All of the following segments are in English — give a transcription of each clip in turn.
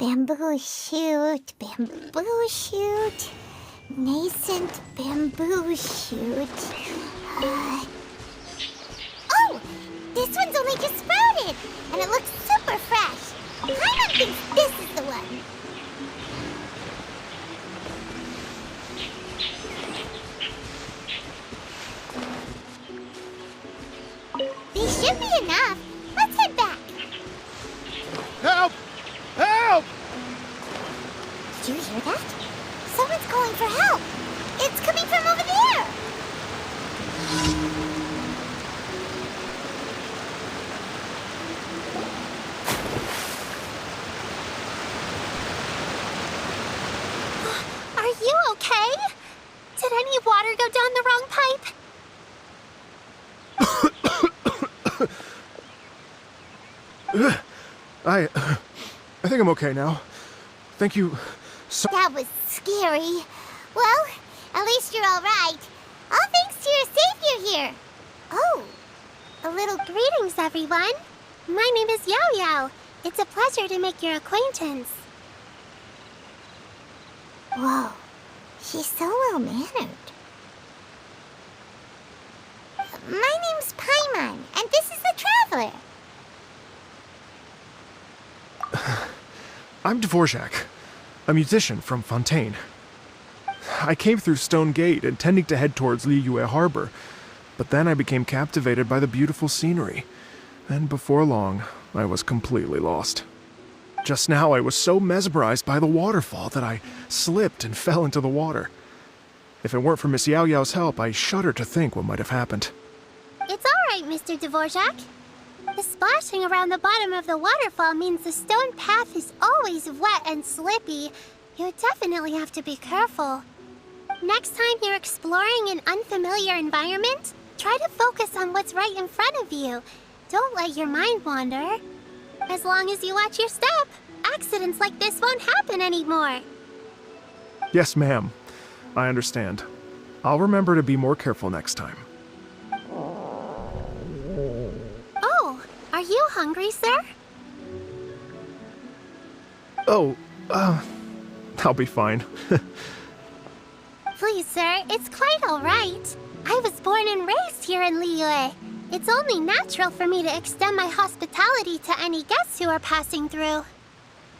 Bamboo shoot, bamboo shoot. Nascent bamboo shoot. Oh! This one's only just sprouted! And it looks super fresh! Paimon thinks this is the one! These should be enough. Let's head back. Help! Help! Did you hear that? Someone's calling for help. It's coming from over there. Are you okay? Did any water go down the wrong pipe? I think I'm okay now. Thank you so... That was scary. Well, at least you're all right. All thanks to your savior here. Oh, a little greetings, everyone. My name is Yao Yao. It's a pleasure to make your acquaintance. Whoa, she's so well-mannered. My name's Paimon, and this is the Traveler. I'm Dvorak, a musician from Fontaine. I came through Stone Gate intending to head towards Liyue Harbor, but then I became captivated by the beautiful scenery, and before long, I was completely lost. Just now, I was so mesmerized by the waterfall that I slipped and fell into the water. If it weren't for Miss Yao Yao's help, I shudder to think what might have happened. It's all right, Mr. Dvorak. The splashing around the bottom of the waterfall means the stone path is always wet and slippy. You definitely have to be careful. Next time you're exploring an unfamiliar environment, try to focus on what's right in front of you. Don't let your mind wander. As long as you watch your step, accidents like this won't happen anymore. Yes, ma'am. I understand. I'll remember to be more careful next time. Oh, are you hungry, sir? Oh, I'll be fine. Please, sir, it's quite all right. I was born and raised here in Liyue. It's only natural for me to extend my hospitality to any guests who are passing through.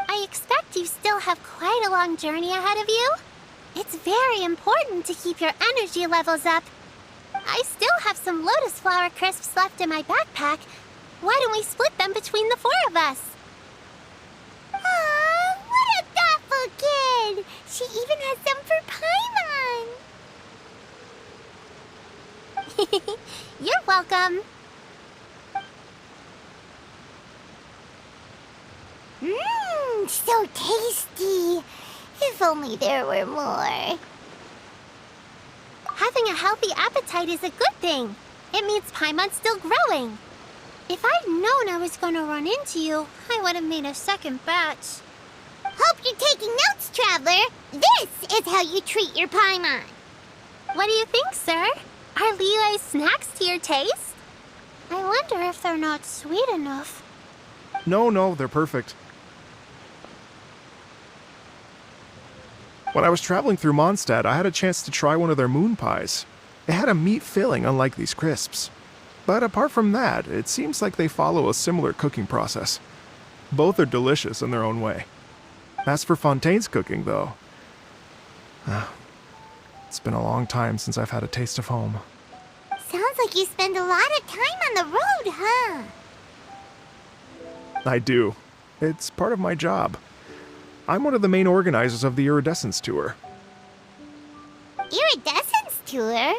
I expect you still have quite a long journey ahead of you. It's very important to keep your energy levels up. I still have some lotus flower crisps left in my backpack. Why don't we split them between the four of us? Aw, what a thoughtful kid! She even has some for Paimon! You're welcome. Mmm, so tasty. If only there were more. Having a healthy appetite is a good thing. It means Paimon's still growing. If I'd known I was going to run into you, I would have made a second batch. Hope you're taking notes, Traveler. This is how you treat your Paimon. What do you think, sir? Are Liyue's snacks to your taste? I wonder if they're not sweet enough. No, they're perfect. When I was traveling through Mondstadt, I had a chance to try one of their moon pies. It had a meat filling, unlike these crisps. But apart from that, it seems like they follow a similar cooking process. Both are delicious in their own way. As for Fontaine's cooking, though, it's been a long time since I've had a taste of home. Sounds like you spend a lot of time on the road, huh? I do. It's part of my job. I'm one of the main organizers of the Iridescence Tour. Iridescence Tour?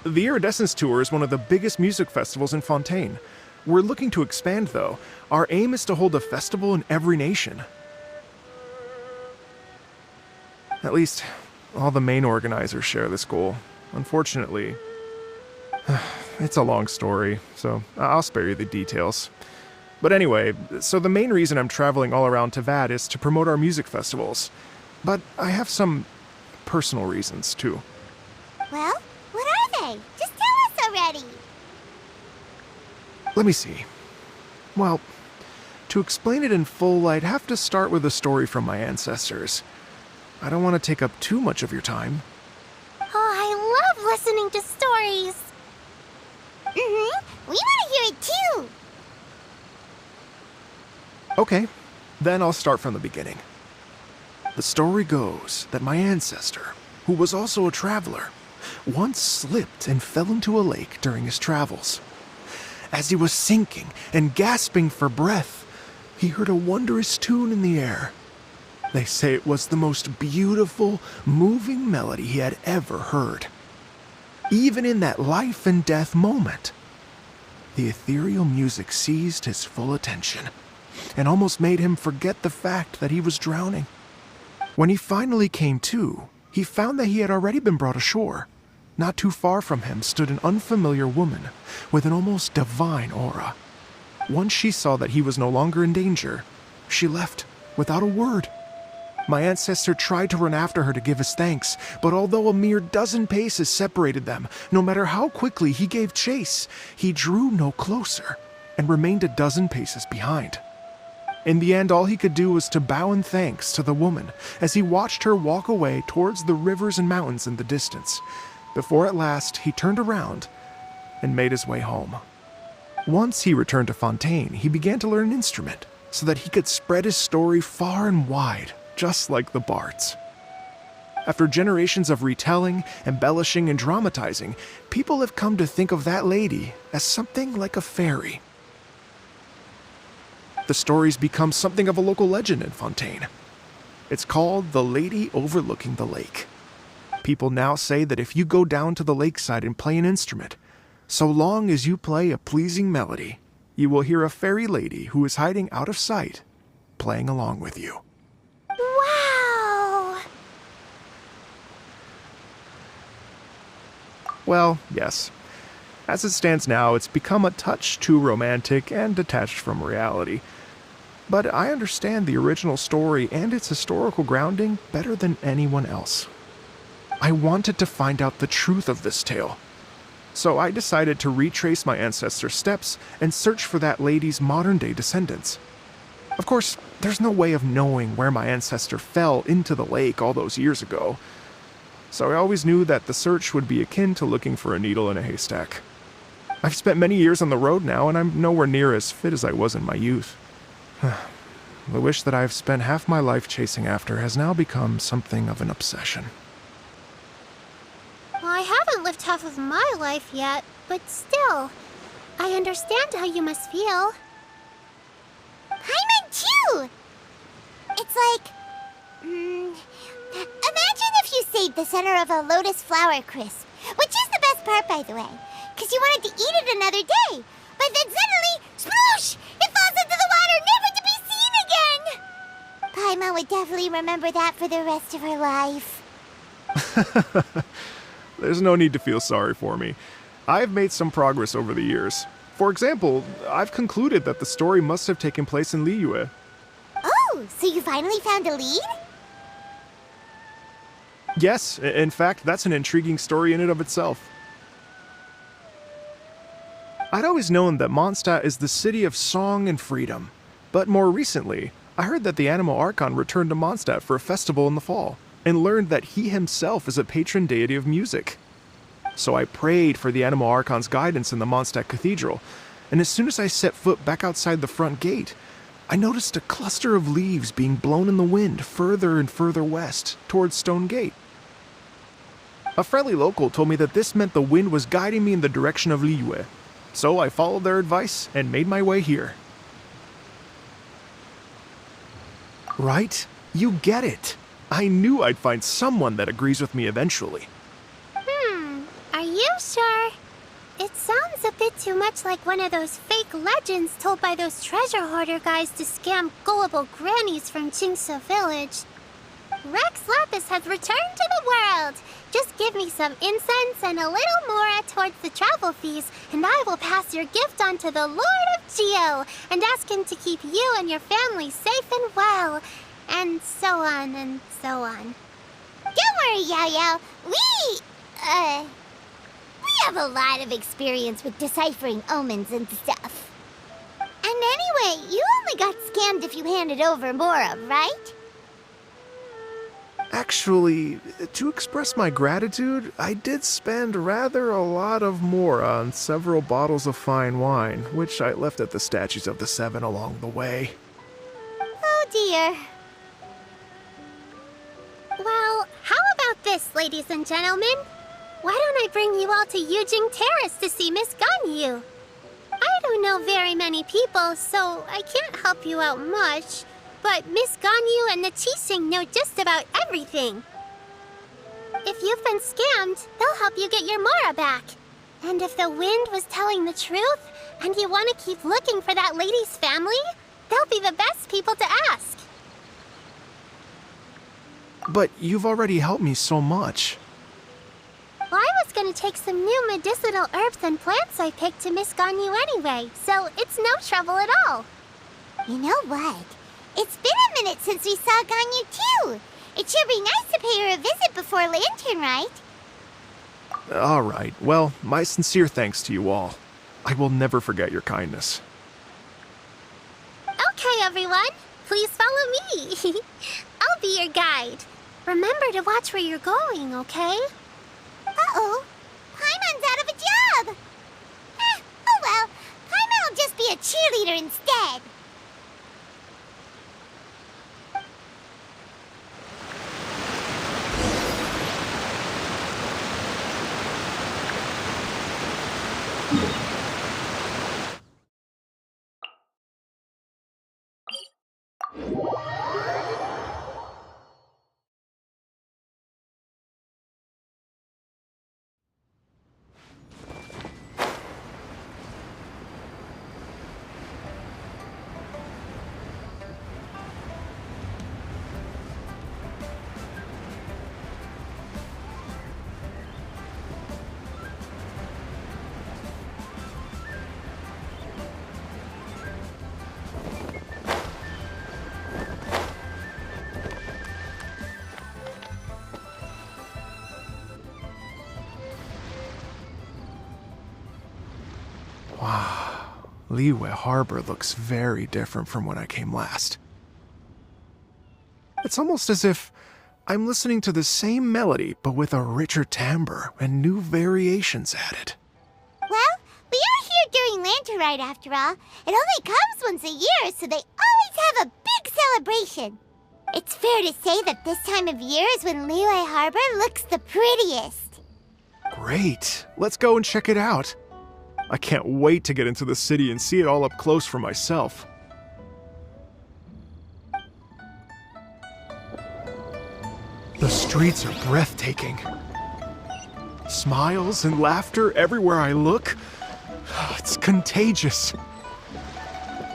The Iridescence Tour is one of the biggest music festivals in Fontaine. We're looking to expand, though. Our aim is to hold a festival in every nation. At least, all the main organizers share this goal. Unfortunately, it's a long story, so I'll spare you the details. But anyway, so the main reason I'm traveling all around Tavad is to promote our music festivals. But I have some personal reasons, too. Well, what are they? Just tell us already. Let me see. Well, to explain it in full, I'd have to start with a story from my ancestors. I don't want to take up too much of your time. Oh, I love listening to stories. We want to hear it too. Okay, then I'll start from the beginning. The story goes that my ancestor, who was also a traveler, once slipped and fell into a lake during his travels. As he was sinking and gasping for breath, he heard a wondrous tune in the air. They say it was the most beautiful, moving melody he had ever heard. Even in that life and death moment, the ethereal music seized his full attention and almost made him forget the fact that he was drowning. When he finally came to, he found that he had already been brought ashore. Not too far from him stood an unfamiliar woman with an almost divine aura. Once she saw that he was no longer in danger, she left without a word. My ancestor tried to run after her to give his thanks, but although a mere dozen paces separated them, no matter how quickly he gave chase, he drew no closer and remained a dozen paces behind. In the end, all he could do was to bow in thanks to the woman as he watched her walk away towards the rivers and mountains in the distance, before at last he turned around and made his way home. Once he returned to Fontaine, he began to learn an instrument so that he could spread his story far and wide, just like the bards. After generations of retelling, embellishing, and dramatizing, people have come to think of that lady as something like a fairy. The story's become something of a local legend in Fontaine. It's called The Lady Overlooking the Lake. People now say that if you go down to the lakeside and play an instrument, so long as you play a pleasing melody, you will hear a fairy lady who is hiding out of sight, playing along with you. Wow! Well, yes. As it stands now, it's become a touch too romantic and detached from reality. But I understand the original story and its historical grounding better than anyone else. I wanted to find out the truth of this tale. So I decided to retrace my ancestors' steps and search for that lady's modern-day descendants. Of course, there's no way of knowing where my ancestor fell into the lake all those years ago. So I always knew that the search would be akin to looking for a needle in a haystack. I've spent many years on the road now, and I'm nowhere near as fit as I was in my youth. The wish that I've spent half my life chasing after has now become something of an obsession. Well, I haven't lived half of my life yet, but still, I understand how you must feel. Paimon too! It's like... imagine if you stayed the center of a lotus flower crisp, which is the best part, by the way, because you wanted to eat it another day, but then suddenly, sploosh! It falls into the water, never to be seen again! Paimon would definitely remember that for the rest of her life. There's no need to feel sorry for me. I've made some progress over the years. For example, I've concluded that the story must have taken place in Liyue. Oh, so you finally found a lead? Yes, in fact, that's an intriguing story in and of itself. I'd always known that Mondstadt is the city of song and freedom, but more recently, I heard that the Animal Archon returned to Mondstadt for a festival in the fall, and learned that he himself is a patron deity of music. So I prayed for the Animal Archon's guidance in the Mondstadt Cathedral, and as soon as I set foot back outside the front gate, I noticed a cluster of leaves being blown in the wind further and further west, towards Stone Gate. A friendly local told me that this meant the wind was guiding me in the direction of Liyue, so I followed their advice and made my way here. Right? You get it. I knew I'd find someone that agrees with me eventually. Are you you sure? It sounds a bit too much like one of those fake legends told by those treasure hoarder guys to scam gullible grannies from Jingsa Village. Rex Lapis has returned to the world. Just give me some incense and a little mora towards the travel fees, and I will pass your gift on to the Lord of Geo and ask him to keep you and your family safe and well. And so on and so on. Don't worry, Yao Yao. We have a lot of experience with deciphering omens and stuff. And anyway, you only got scammed if you handed over Mora, right? Actually, to express my gratitude, I did spend rather a lot of mora on several bottles of fine wine, which I left at the Statues of the Seven along the way. Oh dear. Well, how about this, ladies and gentlemen? Why don't I bring you all to Yujing Terrace to see Miss Ganyu? I don't know very many people, so I can't help you out much. But Miss Ganyu and the Qixing know just about everything. If you've been scammed, they'll help you get your Mora back. And if the wind was telling the truth, and you want to keep looking for that lady's family, they'll be the best people to ask. But you've already helped me so much. Well, I was going to take some new medicinal herbs and plants I picked to Miss Ganyu anyway, so it's no trouble at all. You know what? It's been a minute since we saw Ganyu too. It should be nice to pay her a visit before Lantern, right? All right. Well, my sincere thanks to you all. I will never forget your kindness. Okay, everyone. Please follow me. I'll be your guide. Remember to watch where you're going, okay? Uh-oh. Paimon's out of a job. Oh well. Paimon will just be a cheerleader instead. Wow, Liyue Harbor looks very different from when I came last. It's almost as if I'm listening to the same melody, but with a richer timbre and new variations added. Well, we are here during Lantern Ride after all. It only comes once a year, so they always have a big celebration. It's fair to say that this time of year is when Liyue Harbor looks the prettiest. Great, let's go and check it out. I can't wait to get into the city and see it all up close for myself. The streets are breathtaking. Smiles and laughter everywhere I look. It's contagious.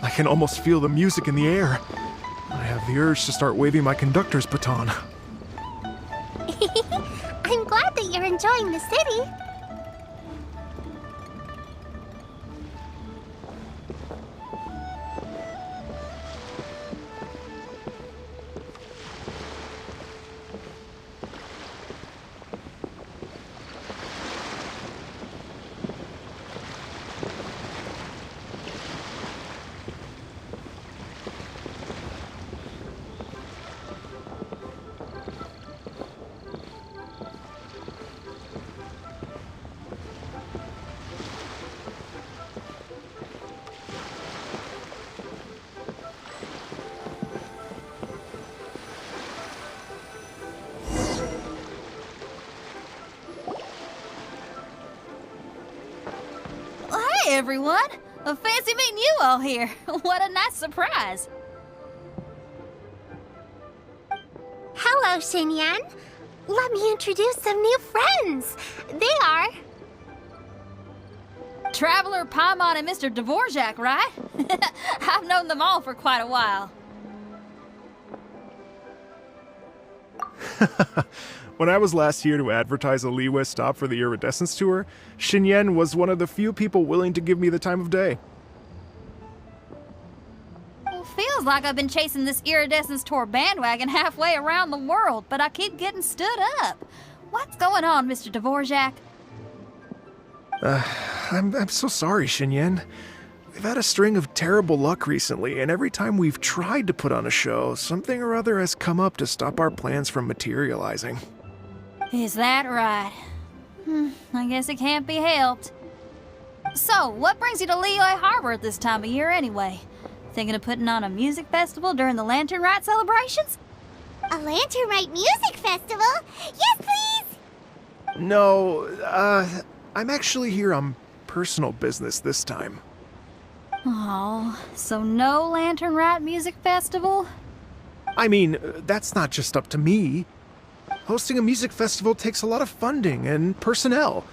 I can almost feel the music in the air. I have the urge to start waving my conductor's baton. I'm glad that you're enjoying the city. Hey everyone! Fancy meeting you all here. What a nice surprise. Hello, Xinyan. Let me introduce some new friends. They are Traveler, Paimon, and Mr. Dvorak, right? I've known them all for quite a while. When I was last here to advertise a Liyue stop for the Iridescence Tour, Xinyan was one of the few people willing to give me the time of day. Well, feels like I've been chasing this Iridescence Tour bandwagon halfway around the world, but I keep getting stood up. What's going on, Mr. Dvorak? I'm so sorry, Xinyan. We've had a string of terrible luck recently, and every time we've tried to put on a show, something or other has come up to stop our plans from materializing. Is that right? I guess it can't be helped. So, what brings you to Liyue Harbor at this time of year anyway? Thinking of putting on a music festival during the Lantern Rite celebrations? A Lantern Rite music festival? Yes, please! No, I'm actually here on personal business this time. Oh, so no Lantern Rite music festival? I mean, that's not just up to me. Hosting a music festival takes a lot of funding and personnel.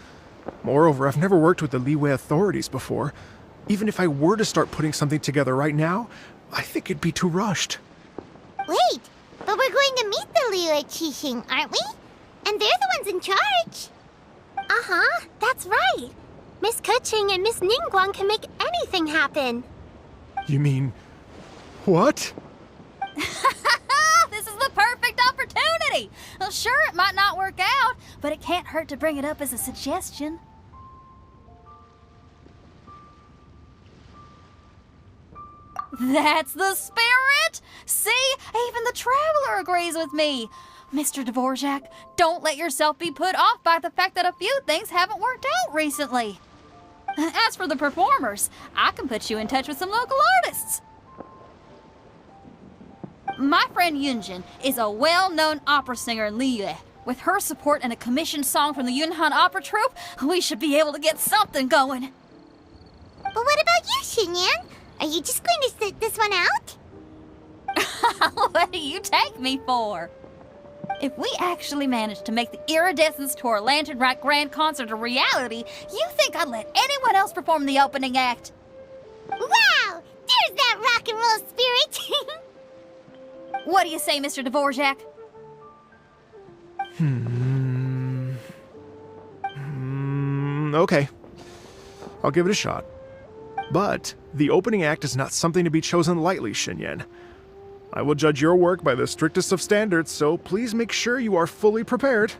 Moreover, I've never worked with the Liyue authorities before. Even if I were to start putting something together right now, I think it'd be too rushed. Wait, but we're going to meet the Liyue Qixing, aren't we? And they're the ones in charge. Uh-huh, that's right. Miss Kuching and Miss Ningguang can make anything happen. You mean... what? This is the perfect opportunity! Well, sure, it might not work out, but it can't hurt to bring it up as a suggestion. That's the spirit! See? Even the Traveler agrees with me. Mr. Dvorak, don't let yourself be put off by the fact that a few things haven't worked out recently. As for the performers, I can put you in touch with some local artists. My friend Yunjin is a well-known opera singer in Liyue. With her support and a commissioned song from the Yunhan Opera Troupe, we should be able to get something going. But what about you, Xinyan? Are you just going to sit this one out? What do you take me for? If we actually manage to make the Iridescence Tour Lantern Rite Grand Concert a reality, you think I'd let anyone else perform the opening act? Wow! There's that rock and roll spirit! What do you say, Mr. Dvorak? Okay. I'll give it a shot. But the opening act is not something to be chosen lightly, Xinyan. I will judge your work by the strictest of standards, so please make sure you are fully prepared.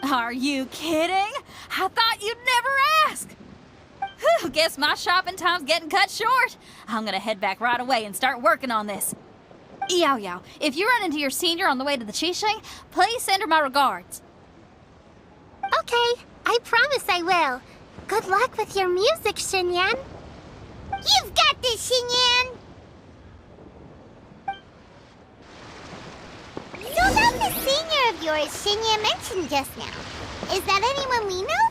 Are you kidding? I thought you'd never ask. Whew, guess my shopping time's getting cut short. I'm gonna head back right away and start working on this. Yao Yao, if you run into your senior on the way to the Qixing, please send her my regards. Okay, I promise I will. Good luck with your music, Xinyan. You've got this, Xinyan! So about the senior of yours Xinyan mentioned just now, is that anyone we know?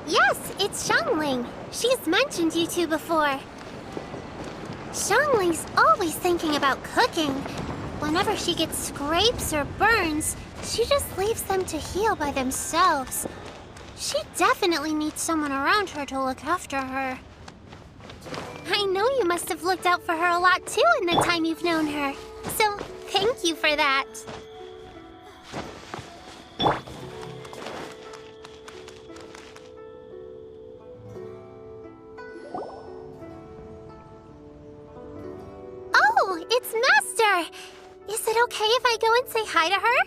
Yes, it's Xiangling. She's mentioned you two before. Xiangling's always thinking about cooking. Whenever she gets scrapes or burns, she just leaves them to heal by themselves. She definitely needs someone around her to look after her. I know you must have looked out for her a lot too in the time you've known her. So, thank you for that. Oh, it's Master! Is it okay if I go and say hi to her?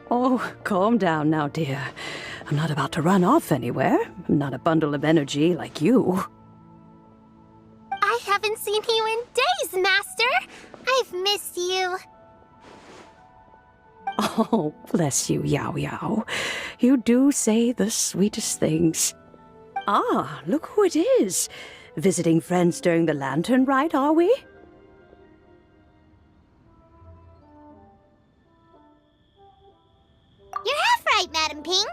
Oh, calm down now, dear. I'm not about to run off anywhere. I'm not a bundle of energy like you. I haven't seen you in days, Master! I've missed you. Oh, bless you, Yao Yao. You do say the sweetest things. Ah, look who it is. Visiting friends during the Lantern Rite, are we? You're half right, Madam Ping.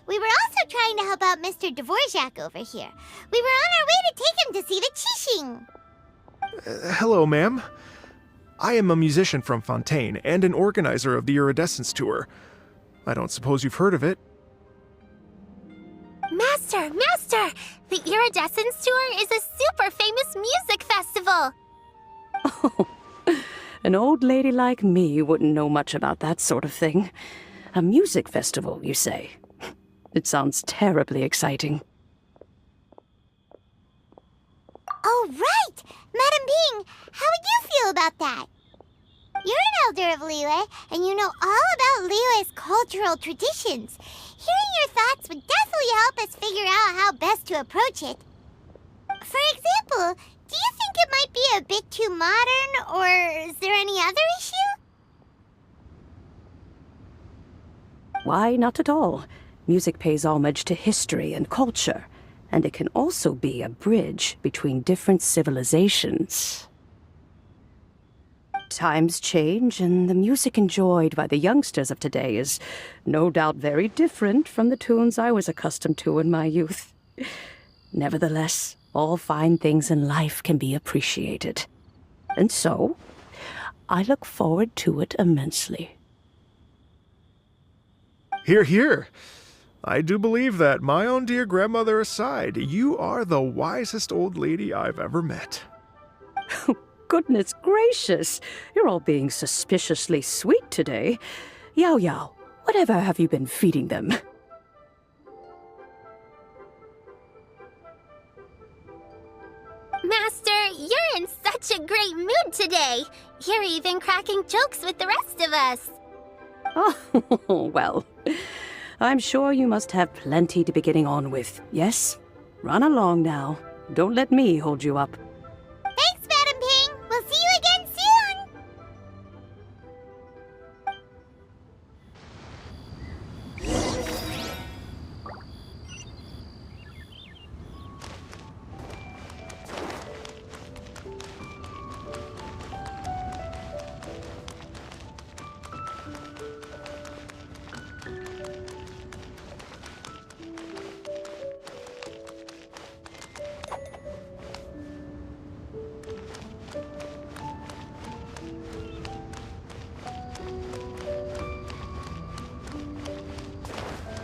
We were also trying to help out Mr. Dvorak over here. We were on our way to take him to see the Qixing. Hello, ma'am. I am a musician from Fontaine and an organizer of the Iridescence Tour. I don't suppose you've heard of it. Master! The Iridescence Tour is a super famous music festival! Oh, an old lady like me wouldn't know much about that sort of thing. A music festival, you say? It sounds terribly exciting. Oh, right! Madam Bing, how would you feel about that? You're an elder of Liyue, and you know all about Liyue's cultural traditions. Hearing your thoughts would definitely help us figure out how best to approach it. For example, do you think it might be a bit too modern, or is there any other issue? Why, not at all. Music pays homage to history and culture, and it can also be a bridge between different civilizations. Times change, and the music enjoyed by the youngsters of today is no doubt very different from the tunes I was accustomed to in my youth. Nevertheless, all fine things in life can be appreciated. And so, I look forward to it immensely. Hear, hear. I do believe that, my own dear grandmother aside, you are the wisest old lady I've ever met. Goodness gracious, you're all being suspiciously sweet today. Yao Yao, whatever have you been feeding them? Master, you're in such a great mood today. You're even cracking jokes with the rest of us. Oh, well, I'm sure you must have plenty to be getting on with, yes? Run along now. Don't let me hold you up. Thanks, Madam Ping. We'll see you again soon.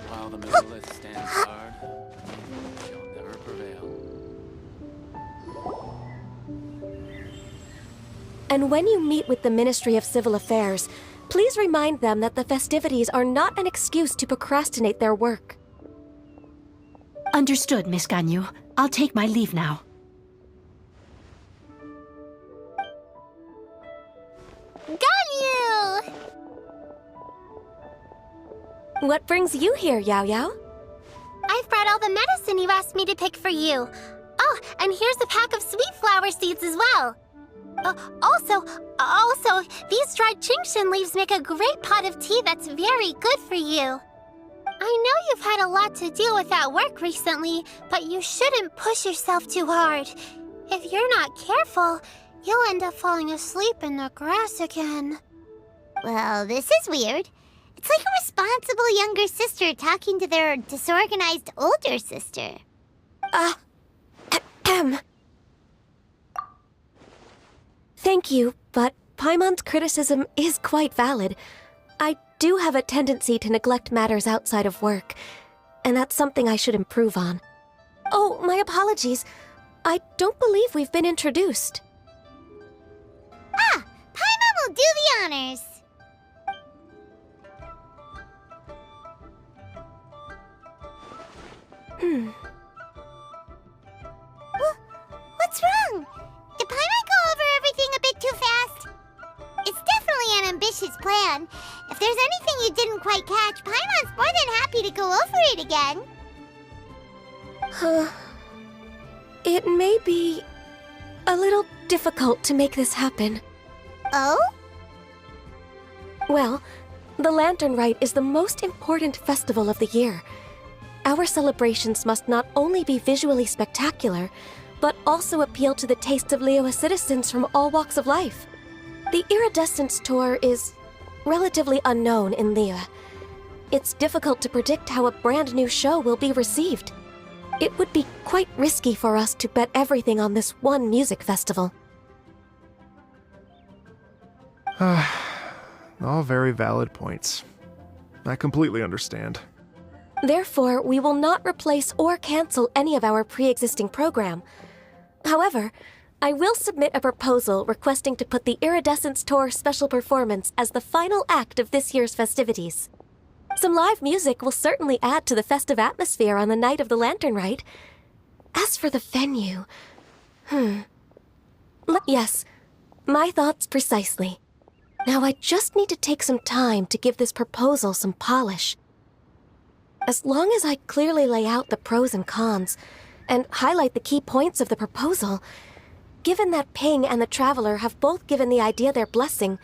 While the Megalith stands guard, shall never prevail. And when you meet with the Ministry of Civil Affairs, please remind them that the festivities are not an excuse to procrastinate their work. Understood, Miss Ganyu. I'll take my leave now. Ganyu! What brings you here, Yao Yao? I've brought all the medicine you asked me to pick for you. Oh, and here's a pack of sweet flower seeds as well. Also, these dried Genshin leaves make a great pot of tea that's very good for you. I know you've had a lot to deal with at work recently, but you shouldn't push yourself too hard. If you're not careful, you'll end up falling asleep in the grass again. Well, this is weird. It's like a responsible younger sister talking to their disorganized older sister. Thank you, but Paimon's criticism is quite valid. I do have a tendency to neglect matters outside of work, and that's something I should improve on. Oh, my apologies. I don't believe we've been introduced. Ah, Paimon will do the honors. What's wrong? Did Paimon go over everything a bit too fast? It's definitely an ambitious plan. If there's anything you didn't quite catch, Paimon's more than happy to go over it again. It may be a little difficult to make this happen. Oh? Well, the Lantern Rite is the most important festival of the year. Our celebrations must not only be visually spectacular, but also appeal to the tastes of Liyue citizens from all walks of life. The Iridescence Tour is relatively unknown in Liyue. It's difficult to predict how a brand new show will be received. It would be quite risky for us to bet everything on this one music festival. All very valid points. I completely understand. Therefore, we will not replace or cancel any of our pre-existing program. However, I will submit a proposal requesting to put the Iridescence Tour special performance as the final act of this year's festivities. Some live music will certainly add to the festive atmosphere on the night of the Lantern Rite. As for the venue... Yes, my thoughts precisely. Now I just need to take some time to give this proposal some polish. As long as I clearly lay out the pros and cons, and highlight the key points of the proposal, given that Ping and the Traveler have both given the idea their blessing,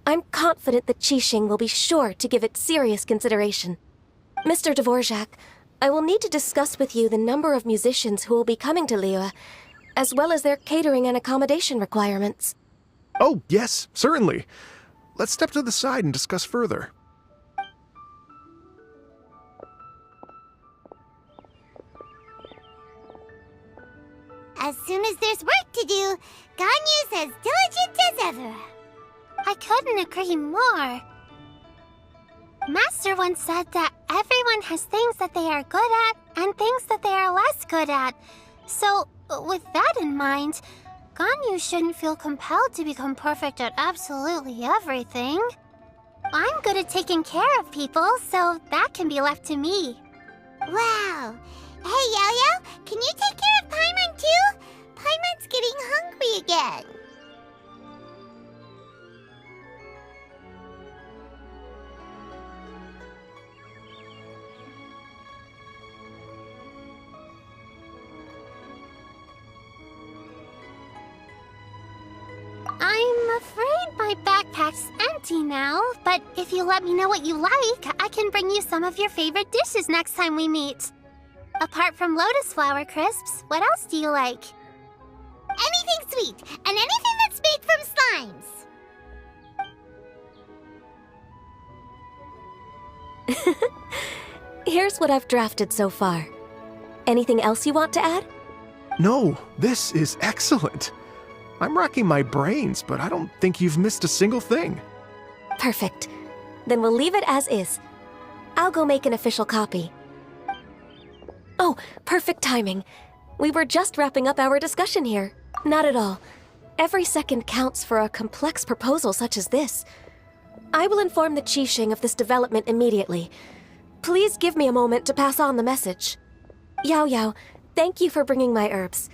I'm confident that Qixing will be sure to give it serious consideration. Mr. Dvorak, I will need to discuss with you the number of musicians who will be coming to Liyue, as well as their catering and accommodation requirements. Oh, yes, certainly. Let's step to the side and discuss further. As soon as there's work to do, Ganyu's as diligent as ever. I couldn't agree more. Master once said that everyone has things that they are good at and things that they are less good at. So, with that in mind, Ganyu shouldn't feel compelled to become perfect at absolutely everything. I'm good at taking care of people, so that can be left to me. Wow. Hey, Yo-Yo, can you take care of Paimon too? Paimon's getting hungry again. I'm afraid my backpack's empty now, but if you let me know what you like, I can bring you some of your favorite dishes next time we meet. Apart from lotus flower crisps, what else do you like? Anything sweet, and anything that's made from slimes. Here's what I've drafted so far. Anything else you want to add? No, this is excellent. I'm racking my brains, but I don't think you've missed a single thing. Perfect. Then we'll leave it as is. I'll go make an official copy. Oh, perfect timing. We were just wrapping up our discussion here. Not at all. Every second counts for a complex proposal such as this. I will inform the Qixing of this development immediately. Please give me a moment to pass on the message. Yao Yao, thank you for bringing my herbs.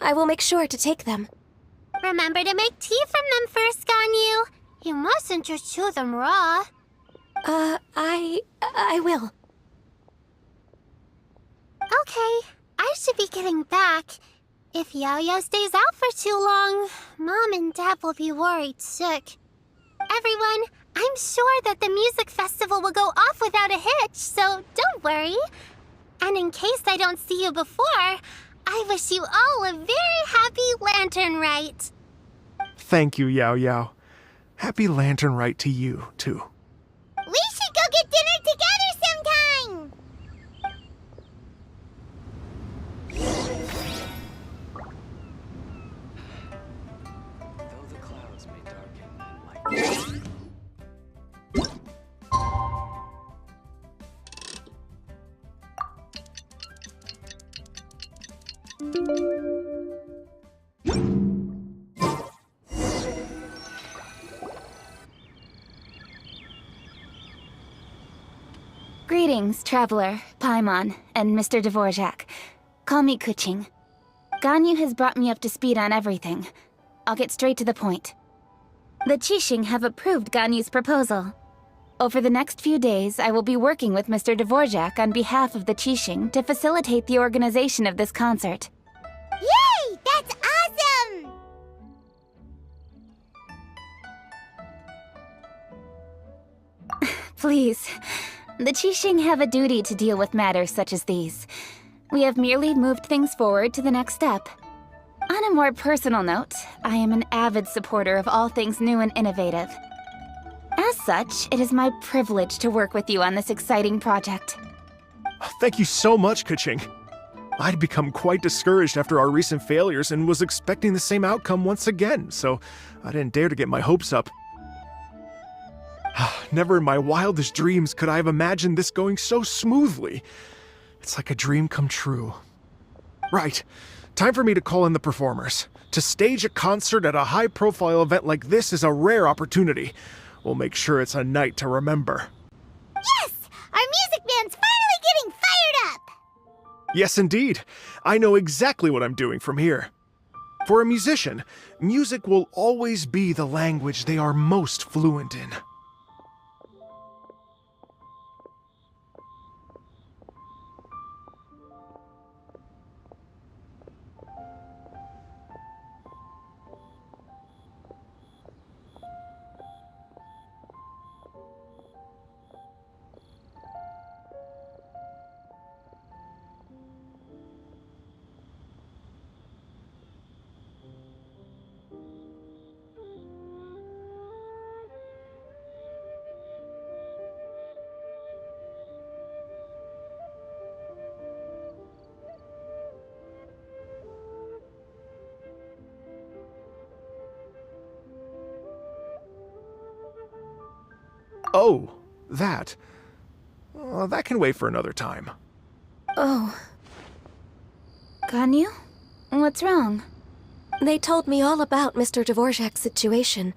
I will make sure to take them. Remember to make tea from them first, Ganyu. You mustn't just chew them raw. I will. Okay, I should be getting back. If Yao-Yao stays out for too long, Mom and Dad will be worried sick. Everyone, I'm sure that the music festival will go off without a hitch, so don't worry. And in case I don't see you before, I wish you all a very happy Lantern Rite. Thank you, Yao Yao. Happy Lantern Rite to you, too. We should go get dinner together sometime! Though the clouds may darken and Greetings, Traveler, Paimon, and Mr. Dvorak. Call me Kuching. Ganyu has brought me up to speed on everything. I'll get straight to the point. The Qixing have approved Ganyu's proposal. Over the next few days, I will be working with Mr. Dvorak on behalf of the Qixing to facilitate the organization of this concert. Yay! That's awesome! Please. The Qixing have a duty to deal with matters such as these. We have merely moved things forward to the next step. On a more personal note, I am an avid supporter of all things new and innovative. As such, it is my privilege to work with you on this exciting project. Thank you so much, Kuching. I'd become quite discouraged after our recent failures and was expecting the same outcome once again, so I didn't dare to get my hopes up. Never in my wildest dreams could I have imagined this going so smoothly. It's like a dream come true. Right. Time for me to call in the performers. To stage a concert at a high-profile event like this is a rare opportunity. We'll make sure it's a night to remember. Yes! Our music band's finally getting fired up! Yes, indeed. I know exactly what I'm doing from here. For a musician, music will always be the language they are most fluent in. Oh, that. That can wait for another time. Oh, Ganyu? What's wrong? they told me all about Mr. Dvorak's situation,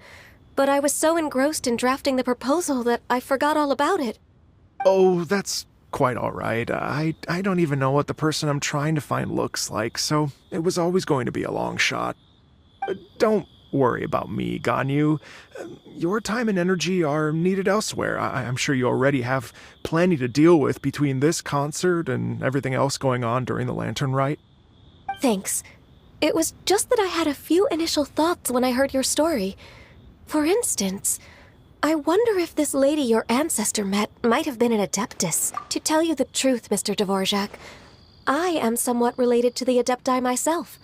but I was so engrossed in drafting the proposal that I forgot all about it. Oh, that's quite all right. I don't even know what the person I'm trying to find looks like, so it was always going to be a long shot. Don't worry about me, Ganyu. Your time and energy are needed elsewhere. I'm sure you already have plenty to deal with between this concert and everything else going on during the Lantern Rite. Thanks. It was just that I had a few initial thoughts when I heard your story. For instance, I wonder if this lady your ancestor met might have been an Adeptus. To tell you the truth, Mr. Dvorak, I am somewhat related to the Adepti myself.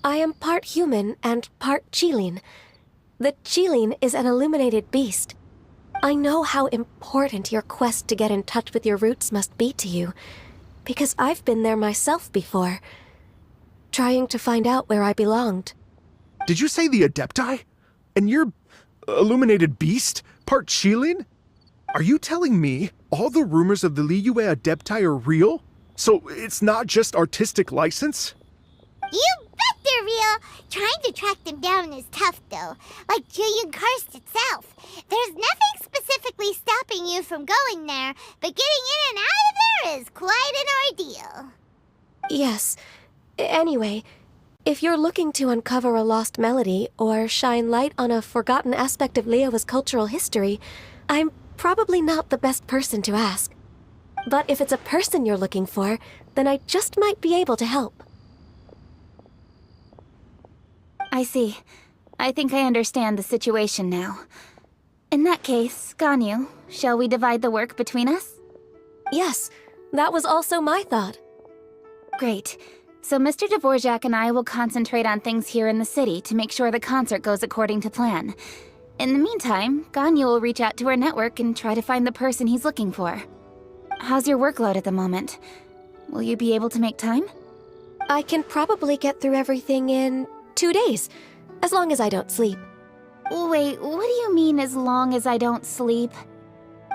I am part human and part Qilin. The Qilin is an illuminated beast. I know how important your quest to get in touch with your roots must be to you, because I've been there myself before, trying to find out where I belonged. Did you say the Adepti? And you're illuminated beast? Part Qilin? Are you telling me all the rumors of the Liyue Adepti are real? So it's not just artistic license? You bet they're real! Trying to track them down is tough, though. Like Julian Karst itself. There's nothing specifically stopping you from going there, but getting in and out of there is quite an ordeal. Yes. Anyway, if you're looking to uncover a lost melody or shine light on a forgotten aspect of Liyue's cultural history, I'm probably not the best person to ask. But if it's a person you're looking for, then I just might be able to help. I see. I think I understand the situation now. In that case, Ganyu, shall we divide the work between us? Yes, that was also my thought. Great. So Mr. Dvorak and I will concentrate on things here in the city to make sure the concert goes according to plan. In the meantime, Ganyu will reach out to her network and try to find the person he's looking for. How's your workload at the moment? Will you be able to make time? I can probably get through everything in 2 days, as long as I don't sleep. Wait, what do you mean as long as I don't sleep?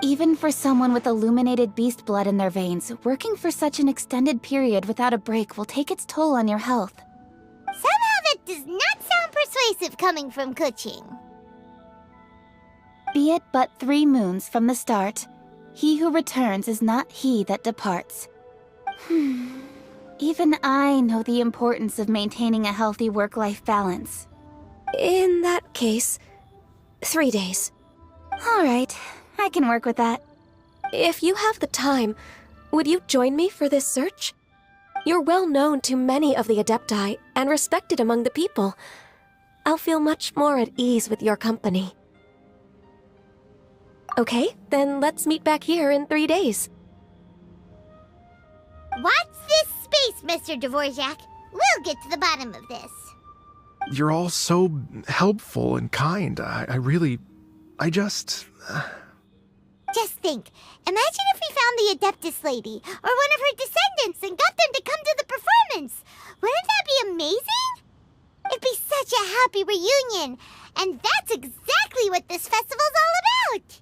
Even for someone with illuminated beast blood in their veins, working for such an extended period without a break will take its toll on your health. Somehow that does not sound persuasive coming from Kuching. Be it but 3 moons from the start, he who returns is not he that departs. Even I know the importance of maintaining a healthy work-life balance. In that case, 3 days. All right, I can work with that. If you have the time, would you join me for this search? You're well known to many of the Adepti and respected among the people. I'll feel much more at ease with your company. Okay, then let's meet back here in 3 days. Watch this space, Mr. Dvorak. We'll get to the bottom of this. You're all so helpful and kind. Just think, imagine if we found the Adeptus lady, or one of her descendants, and got them to come to the performance. Wouldn't that be amazing? It'd be such a happy reunion, and that's exactly what this festival's all about.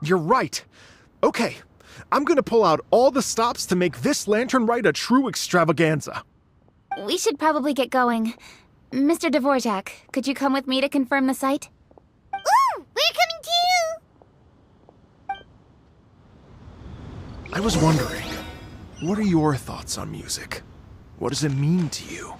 You're right. Okay, I'm gonna pull out all the stops to make this lantern ride a true extravaganza. We should probably get going. Mr. Dvorak, could you come with me to confirm the site? Ooh, we're coming too! I was wondering, what are your thoughts on music? What does it mean to you?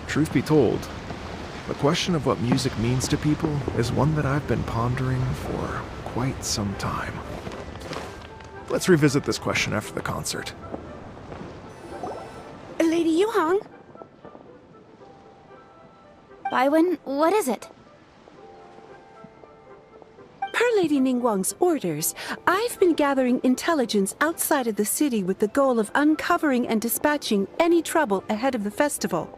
Truth be told, the question of what music means to people is one that I've been pondering for quite some time. Let's revisit this question after the concert. Lady Yuhang? Baiwen, what is it? Per Lady Ningguang's orders, I've been gathering intelligence outside of the city with the goal of uncovering and dispatching any trouble ahead of the festival.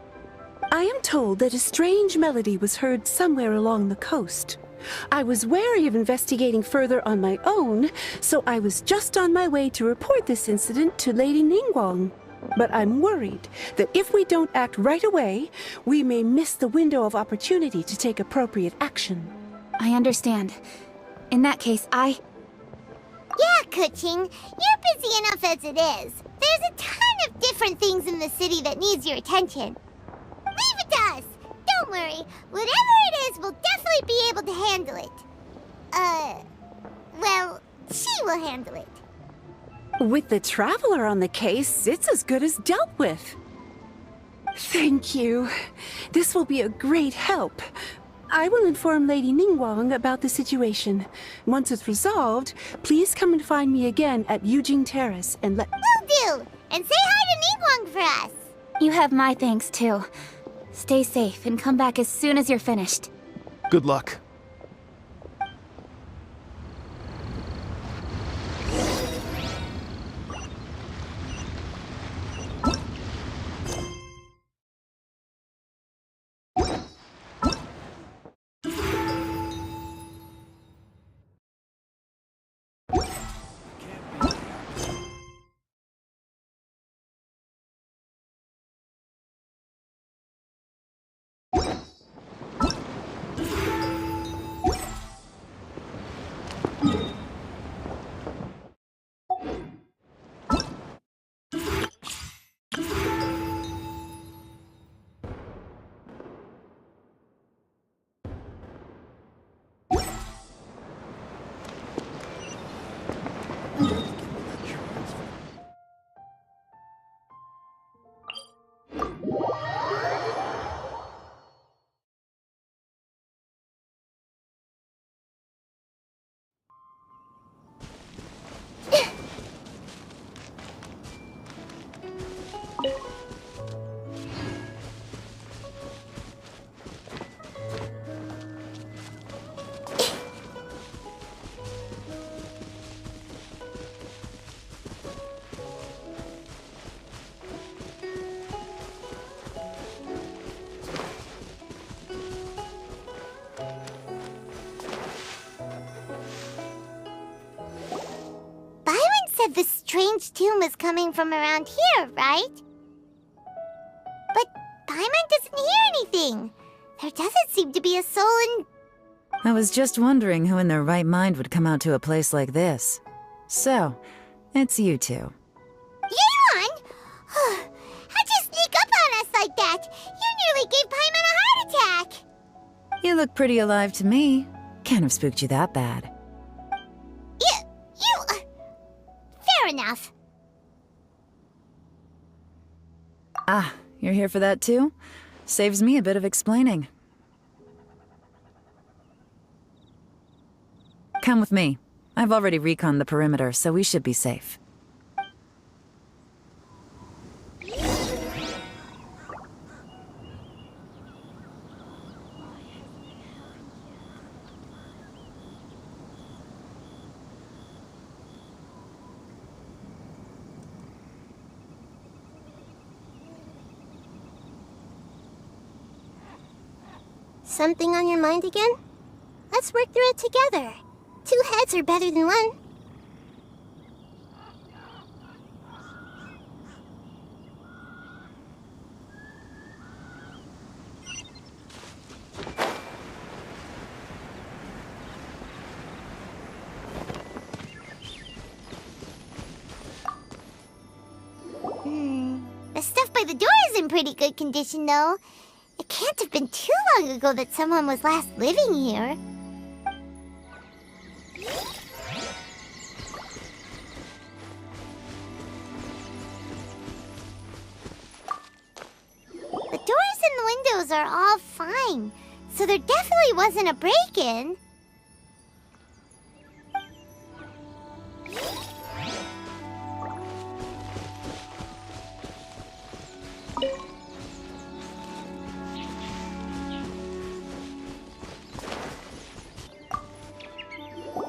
I am told that a strange melody was heard somewhere along the coast. I was wary of investigating further on my own, so I was just on my way to report this incident to Lady Ningguang. But I'm worried that if we don't act right away, we may miss the window of opportunity to take appropriate action. I understand. In that case, Yeah, Kuching, you're busy enough as it is. There's a ton of different things in the city that needs your attention. Leave it to us. Don't worry. Whatever it is, we'll definitely be able to handle it. Well, she will handle it. With the Traveler on the case, it's as good as dealt with. Thank you. This will be a great help. I will inform Lady Ningguang about the situation. Once it's resolved, please come and find me again at Yujing Terrace and let— Will do! And say hi to Ningguang for us! you have my thanks too. Stay safe and come back as soon as you're finished. Good luck. Said the strange tune was coming from around here, right? But Paimon doesn't hear anything. There doesn't seem to be a soul in... I was just wondering who in their right mind would come out to a place like this. So, it's you two. Yeon! How'd you sneak up on us like that? You nearly gave Paimon a heart attack! You look pretty alive to me. Can't have spooked you that bad. Fair enough. Ah, you're here for that too? Saves me a bit of explaining. Come with me. I've already reconned the perimeter, so we should be safe. Something on your mind again? Let's work through it together. 2 heads are better than 1. The stuff by the door is in pretty good condition, though. It can't have been too long ago that someone was last living here. The doors and the windows are all fine, so there definitely wasn't a break-in.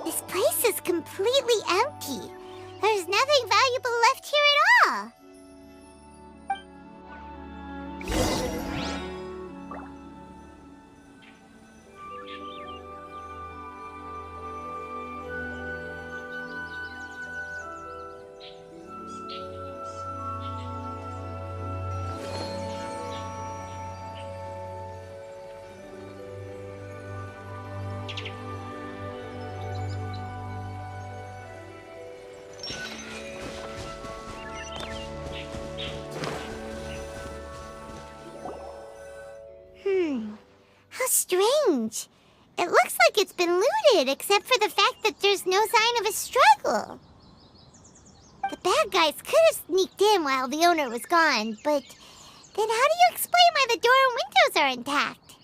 This place is completely empty. There's nothing valuable left here at all. How strange. It looks like it's been looted, except for the fact that there's no sign of a struggle. The bad guys could have sneaked in while the owner was gone, but then how do you explain why the door and windows are intact?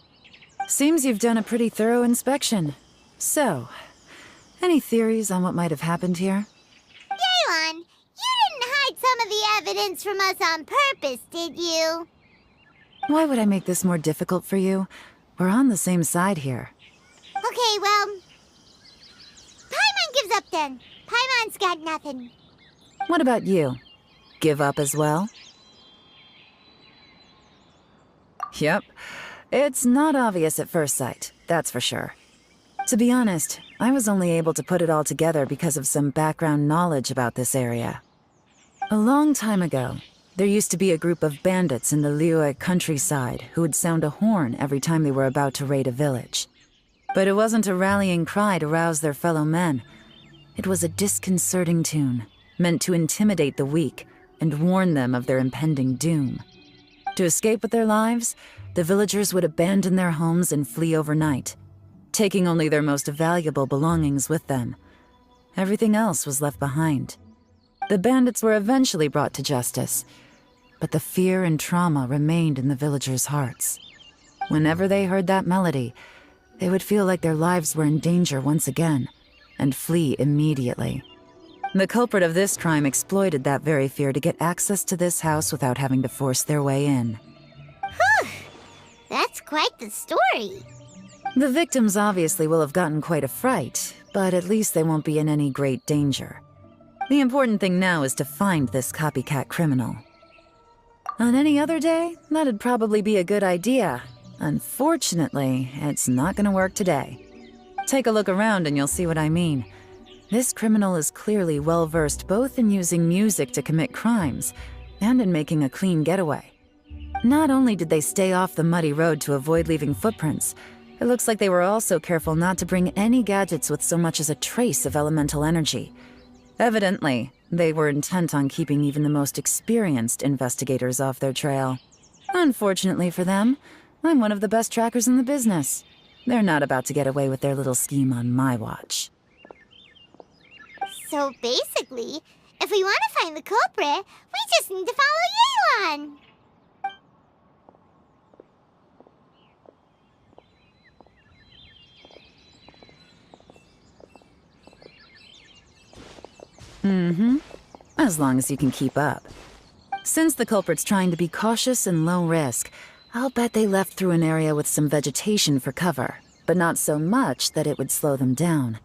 Seems you've done a pretty thorough inspection. So, any theories on what might have happened here? Yaelon, you didn't hide some of the evidence from us on purpose, did you? Why would I make this more difficult for you? We're on the same side here. Okay, well... Paimon gives up then. Paimon's got nothing. What about you? Give up as well? Yep. It's not obvious at first sight, that's for sure. To be honest, I was only able to put it all together because of some background knowledge about this area. A long time ago, there used to be a group of bandits in the Liyue countryside who would sound a horn every time they were about to raid a village. But it wasn't a rallying cry to rouse their fellow men. It was a disconcerting tune, meant to intimidate the weak and warn them of their impending doom. To escape with their lives, the villagers would abandon their homes and flee overnight, taking only their most valuable belongings with them. Everything else was left behind. The bandits were eventually brought to justice, but the fear and trauma remained in the villagers' hearts. Whenever they heard that melody, they would feel like their lives were in danger once again, and flee immediately. The culprit of this crime exploited that very fear to get access to this house without having to force their way in. Whew! That's quite the story. The victims obviously will have gotten quite a fright, but at least they won't be in any great danger. The important thing now is to find this copycat criminal. On any other day, that'd probably be a good idea. Unfortunately, it's not gonna work today. Take a look around and you'll see what I mean. This criminal is clearly well-versed both in using music to commit crimes and in making a clean getaway. Not only did they stay off the muddy road to avoid leaving footprints, it looks like they were also careful not to bring any gadgets with so much as a trace of elemental energy. Evidently, they were intent on keeping even the most experienced investigators off their trail. Unfortunately for them, I'm one of the best trackers in the business. They're not about to get away with their little scheme on my watch. So basically, if we want to find the culprit, we just need to follow Yaelon. Mm-hmm. As long as you can keep up. Since the culprit's trying to be cautious and low risk, I'll bet they left through an area with some vegetation for cover, but not so much that it would slow them down.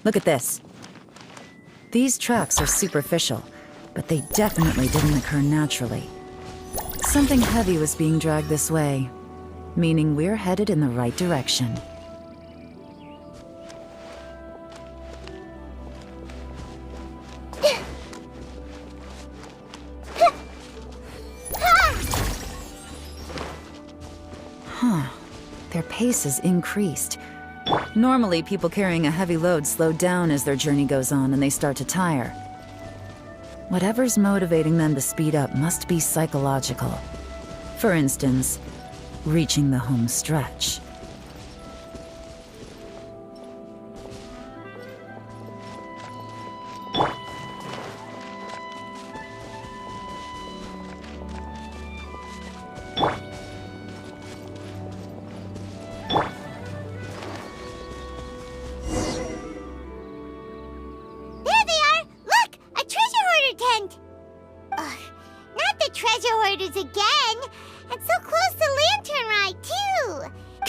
Look at this. These tracks are superficial, but they definitely didn't occur naturally. Something heavy was being dragged this way, meaning we're headed in the right direction. Huh. Their pace has increased. Normally, people carrying a heavy load slow down as their journey goes on and they start to tire. Whatever's motivating them to speed up must be psychological. For instance, reaching the home stretch.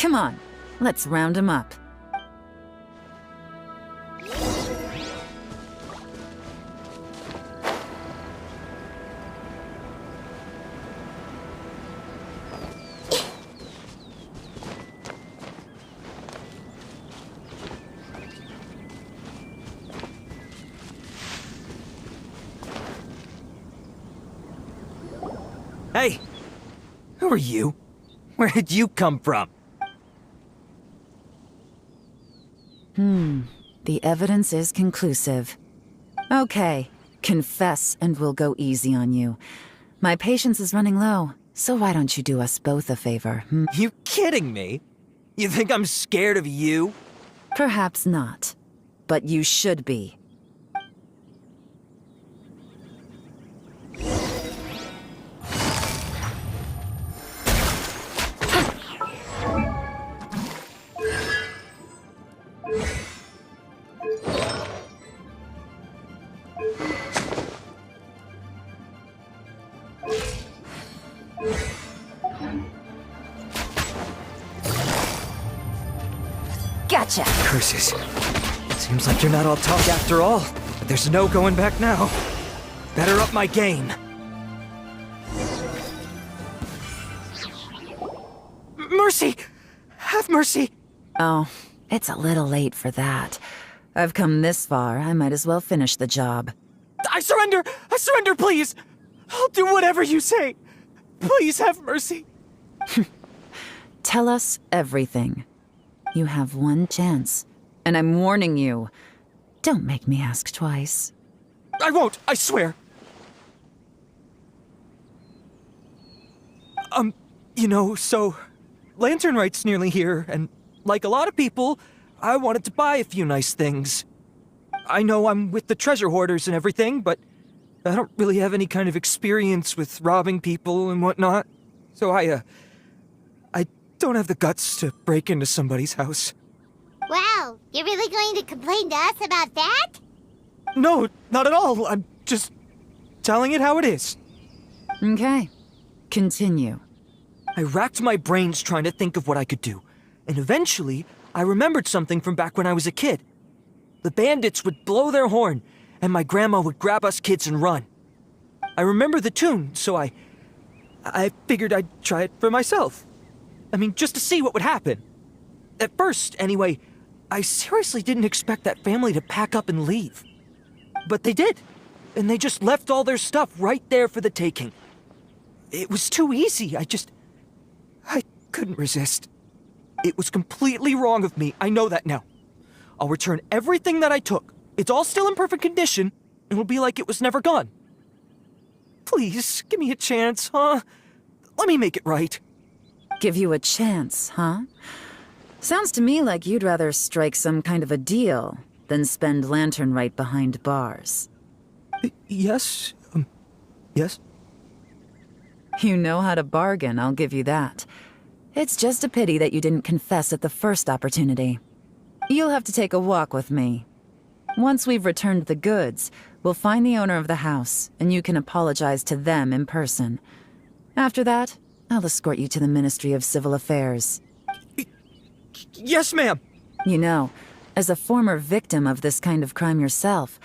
Come on, let's round them up. Hey! Who are you? Where did you come from? The evidence is conclusive. Okay, confess and we'll go easy on you. My patience is running low, so why don't you do us both a favor, You kidding me? You think I'm scared of you? Perhaps not, but you should be. Gotcha! Curses. Seems like you're not all talk after all, but there's no going back now. Better up my game. Mercy! Have mercy! Oh, it's a little late for that. I've come this far, I might as well finish the job. I surrender! I surrender, please! I'll do whatever you say! Please have mercy! Tell us everything. You have one chance, and I'm warning you. Don't make me ask twice. I won't, I swear! So... Lantern Right's nearly here, and like a lot of people, I wanted to buy a few nice things. I know I'm with the treasure hoarders and everything, but I don't really have any kind of experience with robbing people and whatnot. So I don't have the guts to break into somebody's house. Wow, you're really going to complain to us about that? No, not at all. I'm just telling it how it is. Okay, continue. I racked my brains trying to think of what I could do, and eventually I remembered something from back when I was a kid. The bandits would blow their horn, and my grandma would grab us kids and run. I remember the tune, so I figured I'd try it for myself. I mean, just to see what would happen. At first, anyway, I seriously didn't expect that family to pack up and leave. But they did, and they just left all their stuff right there for the taking. It was too easy, I couldn't resist. It was completely wrong of me, I know that now. I'll return everything that I took. It's all still in perfect condition, and it'll be like it was never gone. Please, give me a chance, huh? Let me make it right. Give you a chance, huh? Sounds to me like you'd rather strike some kind of a deal than spend Lantern Right behind bars. Yes? Yes? You know how to bargain, I'll give you that. It's just a pity that you didn't confess at the first opportunity. You'll have to take a walk with me. Once we've returned the goods, we'll find the owner of the house, and you can apologize to them in person. After that, I'll escort you to the Ministry of Civil Affairs. Yes, ma'am! You know, As a former victim of this kind of crime yourself,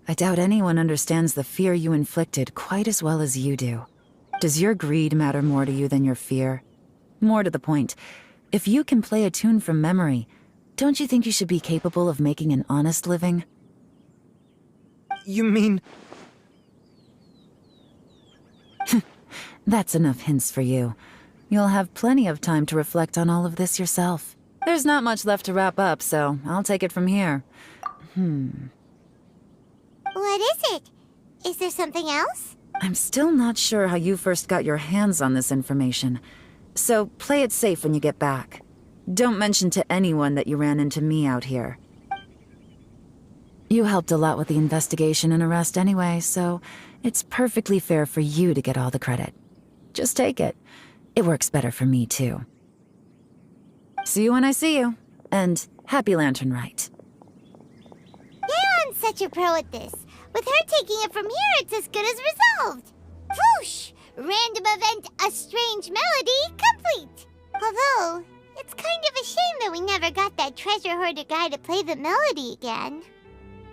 I doubt anyone understands the fear you inflicted quite as well as you do. Does your greed matter more to you than your fear? More to the point, if you can play a tune from memory, don't you think you should be capable of making an honest living? You mean... That's enough hints for you. You'll have plenty of time to reflect on all of this yourself. There's not much left to wrap up, so I'll take it from here. What is it? Is there something else? I'm still not sure how you first got your hands on this information, so play it safe when you get back. Don't mention to anyone that you ran into me out here. You helped a lot with the investigation and arrest anyway, so it's perfectly fair for you to get all the credit. Just take it. It works better for me, too. See you when I see you, and happy Lantern Rite. Yeon's such a pro at this. With her taking it from here, it's as good as resolved. Whoosh! Random event, a strange melody, complete. Although, it's kind of a shame that we never got that treasure hoarder guy to play the melody again.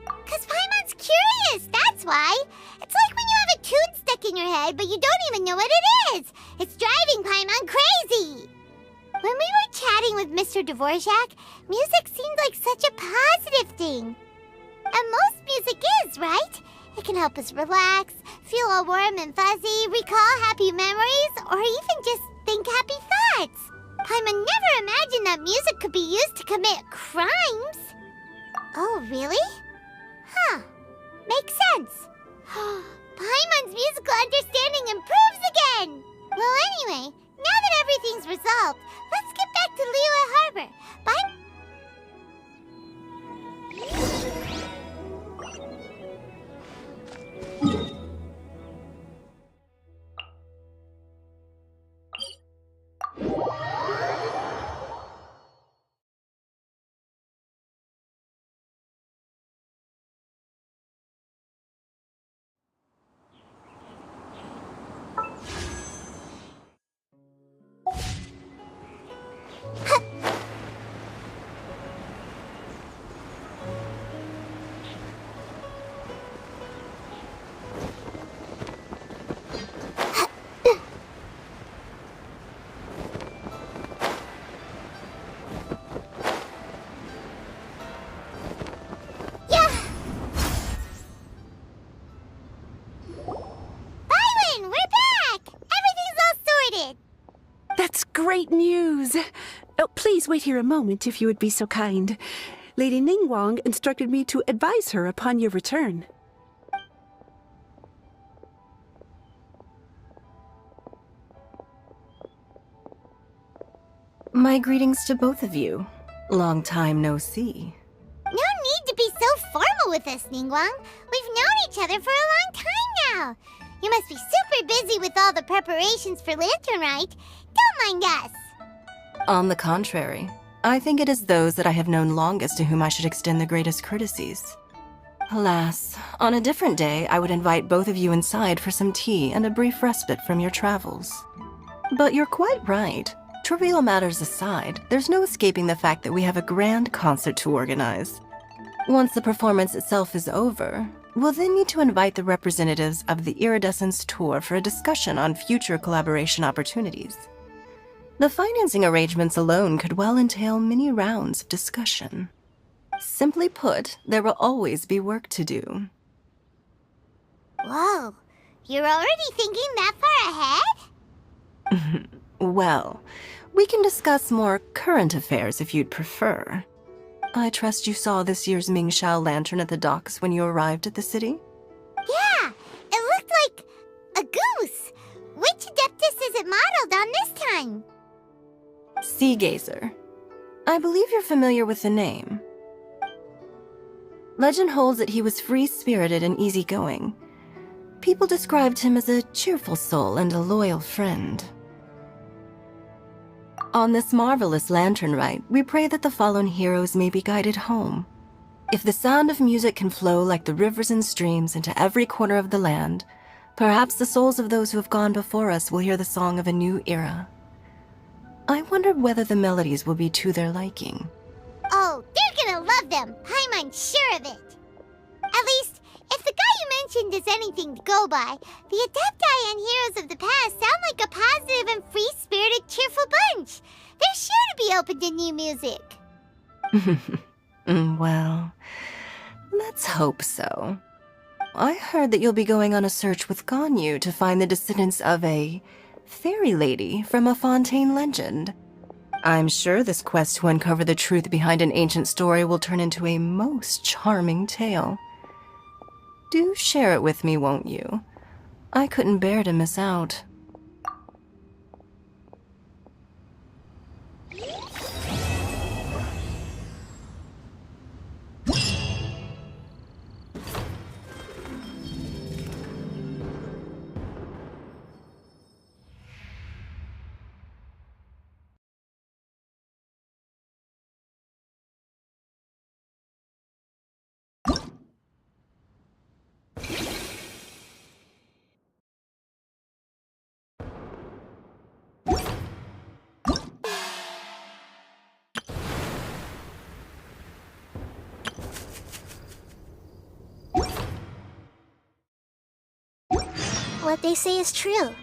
'Cause Paimon's curious, that's why. It's like when you have a tune stuck in your head, but you don't even know what it is. It's driving Paimon crazy. When we were chatting with Mr. Dvorak, music seemed like such a positive thing. And most music is, right? It can help us relax, feel all warm and fuzzy, recall happy memories, or even just think happy thoughts. Paimon never imagined that music could be used to commit crimes. Oh, really? Huh. Makes sense. Paimon's musical understanding improves again! Well, anyway, now that everything's resolved, let's get back to Liyue Harbor. Bye. Great news! Oh, please wait here a moment, if you would be so kind. Lady Ningguang instructed me to advise her upon your return. My greetings to both of you. Long time no see. No need to be so formal with us, Ningguang. We've known each other for a long time now. You must be super busy with all the preparations for Lantern Rite. Don't mind us. On the contrary, I think it is those that I have known longest to whom I should extend the greatest courtesies. Alas, on a different day, I would invite both of you inside for some tea and a brief respite from your travels. But you're quite right. Trivial matters aside, there's no escaping the fact that we have a grand concert to organize. Once the performance itself is over, we'll then need to invite the representatives of the Iridescence Tour for a discussion on future collaboration opportunities. The financing arrangements alone could well entail many rounds of discussion. Simply put, there will always be work to do. Whoa, you're already thinking that far ahead? Well, we can discuss more current affairs if you'd prefer. I trust you saw this year's Mingxiao lantern at the docks when you arrived at the city? Yeah, it looked like a goose. Which Adeptus is it modeled on this time? Sea Gazer. I believe you're familiar with the name. Legend holds that he was free-spirited and easygoing. People described him as a cheerful soul and a loyal friend. On this marvelous lantern rite, we pray that the fallen heroes may be guided home. If the sound of music can flow like the rivers and streams into every corner of the land, perhaps the souls of those who have gone before us will hear the song of a new era. I wonder whether the melodies will be to their liking. Oh, they're gonna love love them. I'm unsure of it. At least, if the guy you mentioned is anything to go by, the Adepti and Heroes of the Past sound like a positive and free-spirited, cheerful bunch. They're sure to be open to new music. Well, let's hope so. I heard that you'll be going on a search with Ganyu to find the descendants of a fairy lady from a Fontaine legend. I'm sure this quest to uncover the truth behind an ancient story will turn into a most charming tale. Do share it with me, won't you? I couldn't bear to miss out. What they say is true.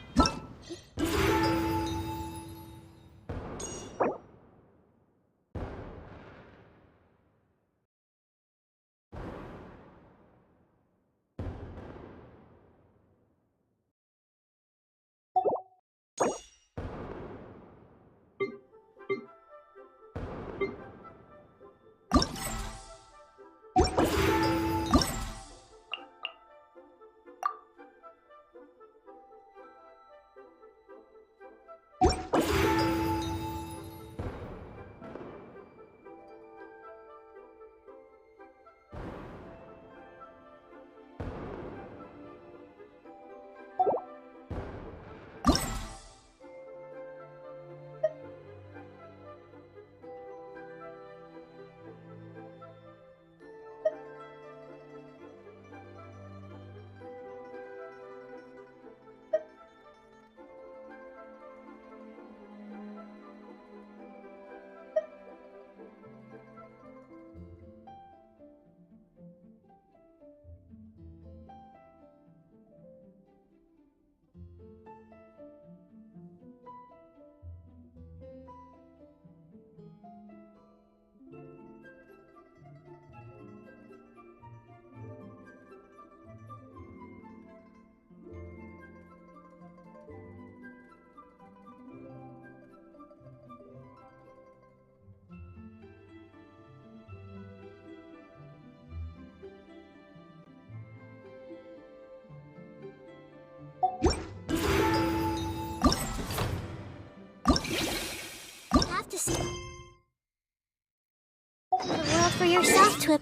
The world for yourself to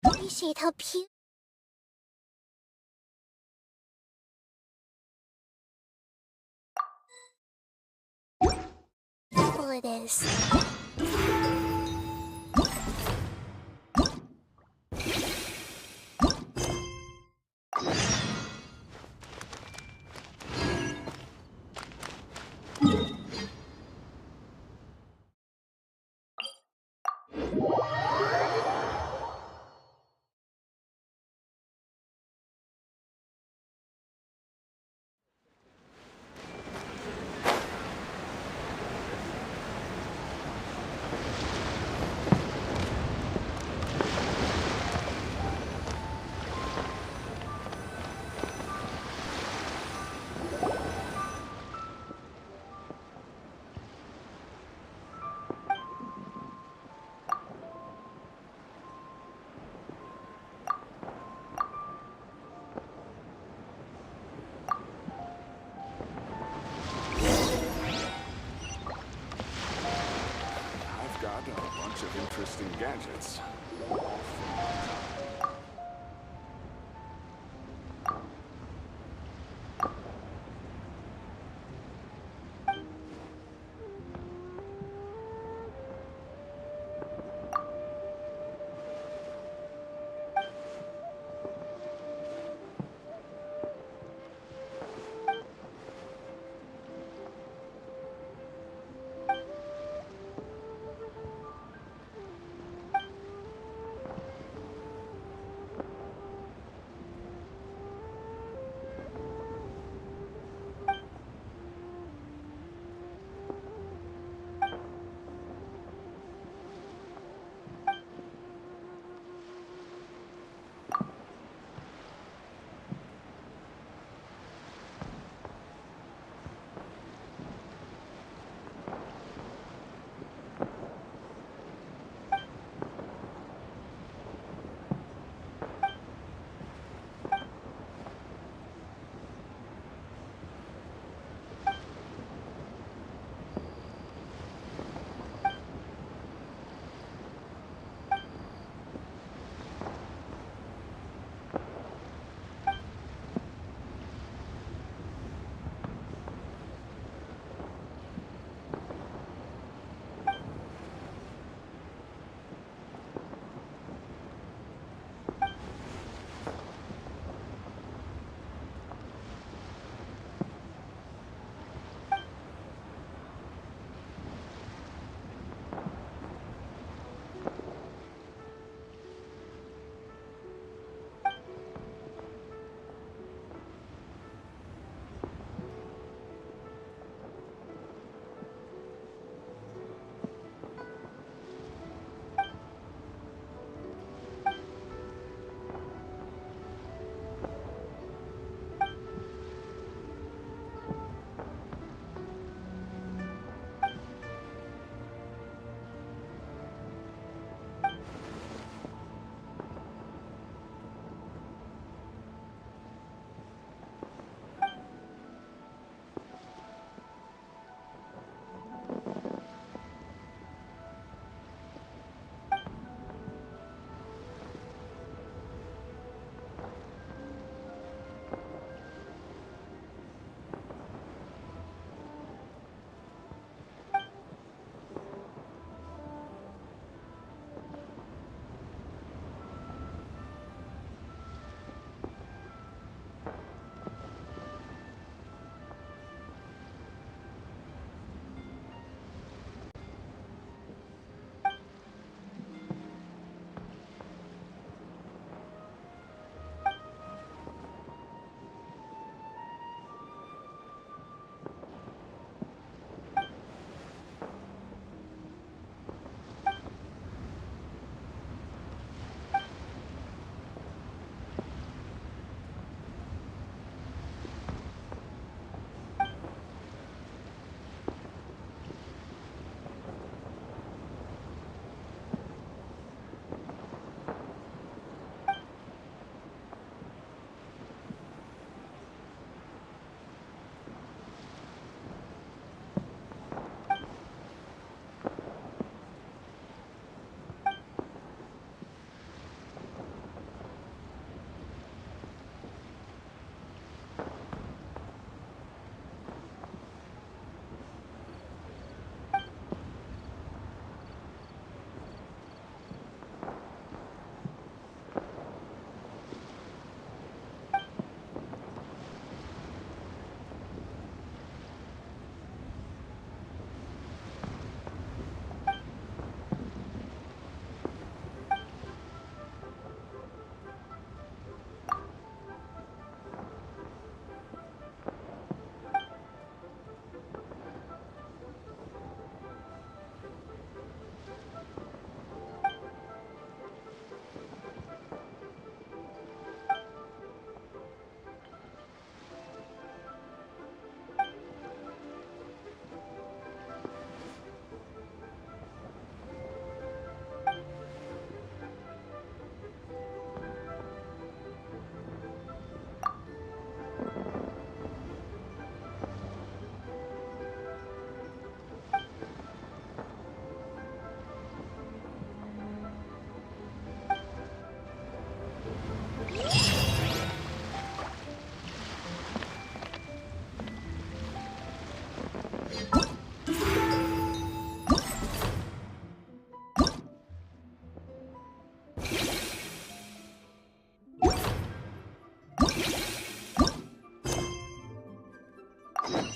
appreciate how beautiful it is. Got a bunch of interesting gadgets.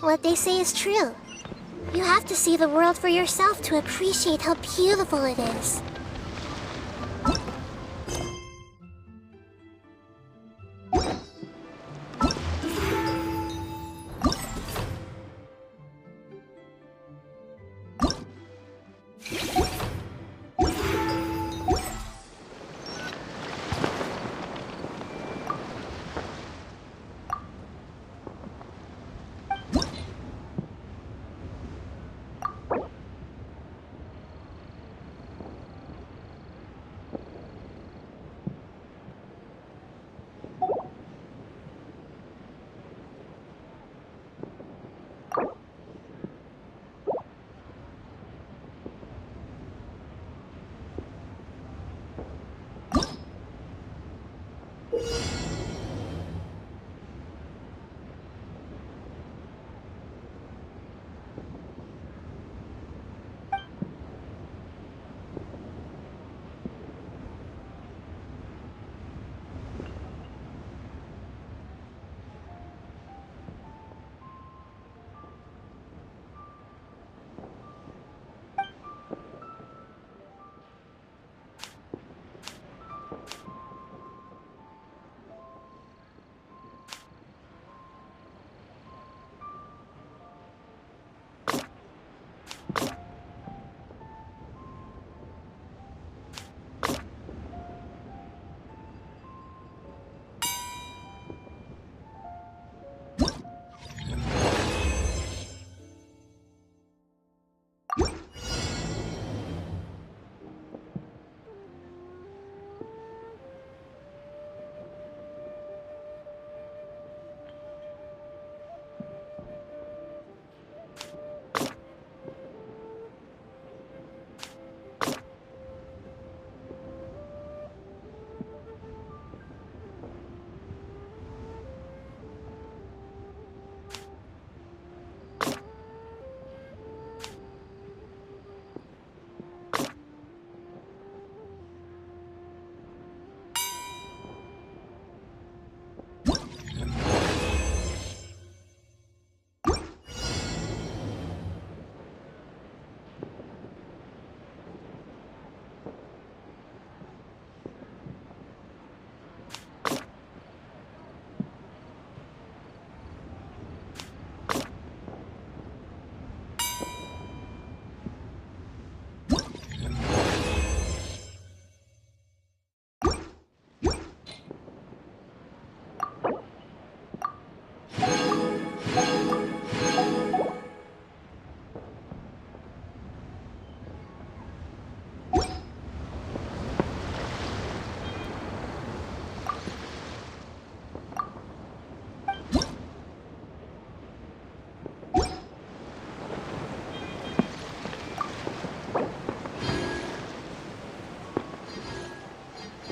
What they say is true. You have to see the world for yourself to appreciate how beautiful it is.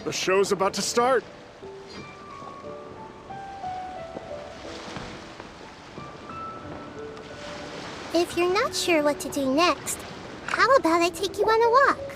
The show's about to start. If you're not sure what to do next, how about I take you on a walk?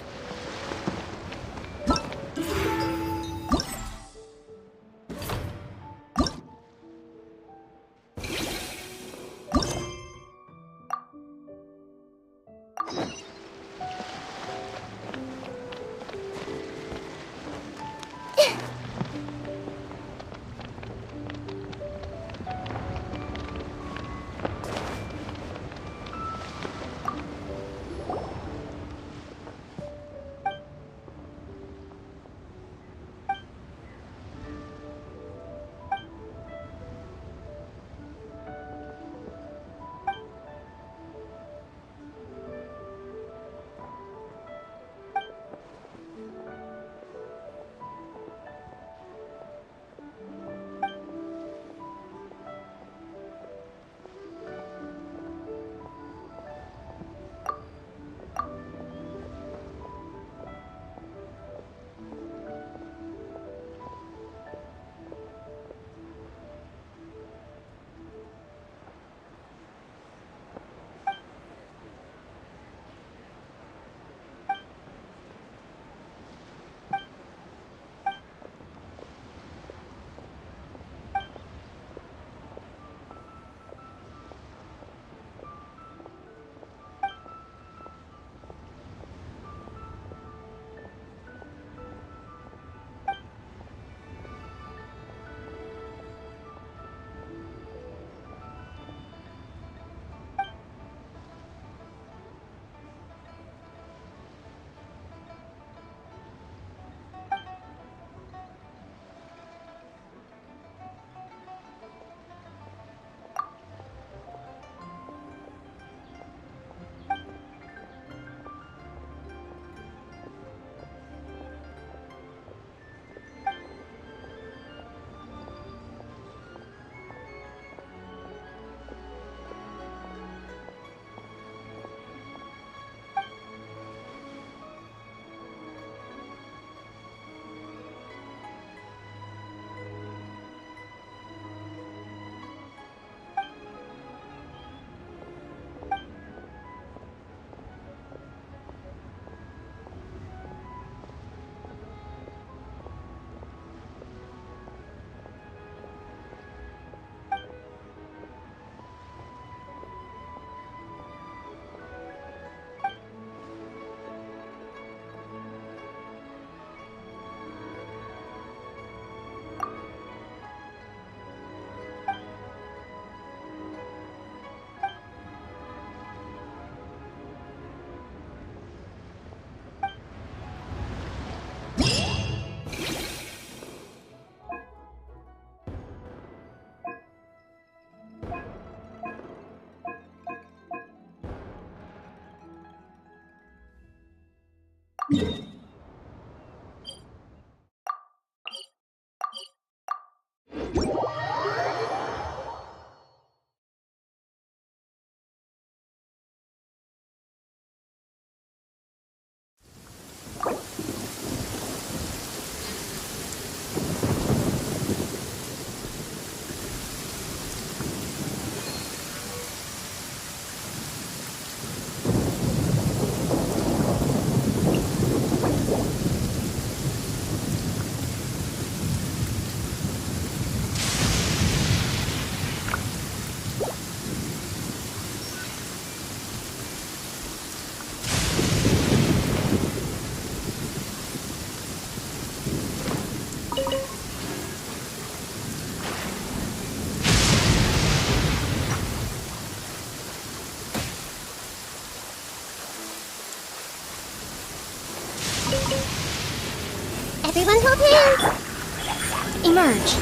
Everyone hold hands! Emerge.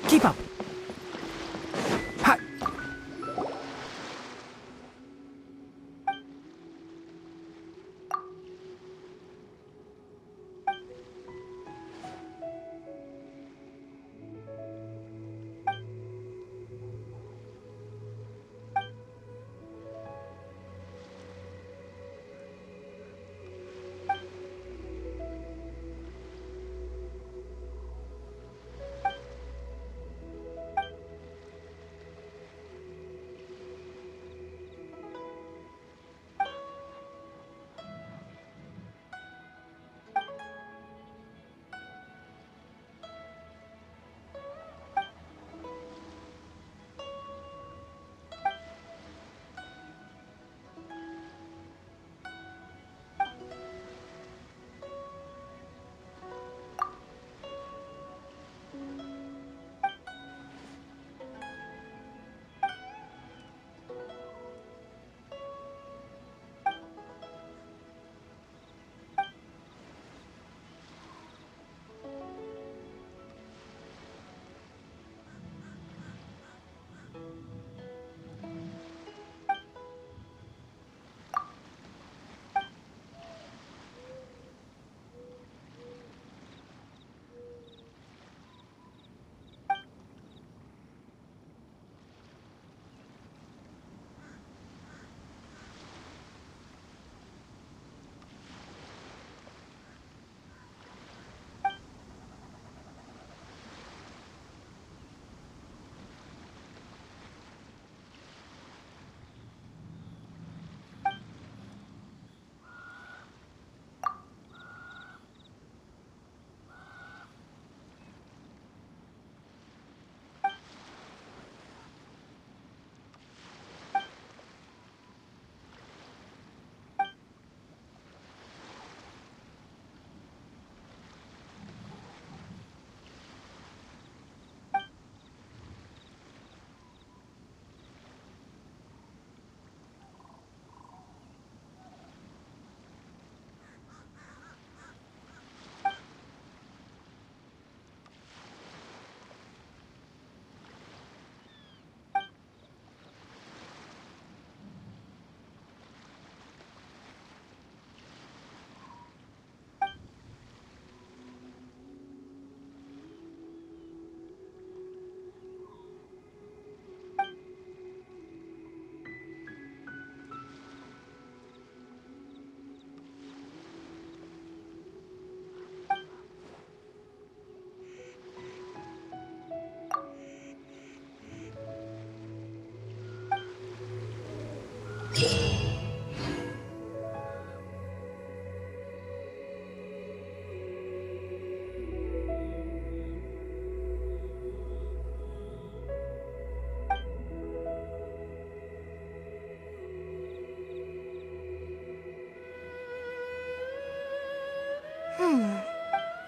Keep up. Ha!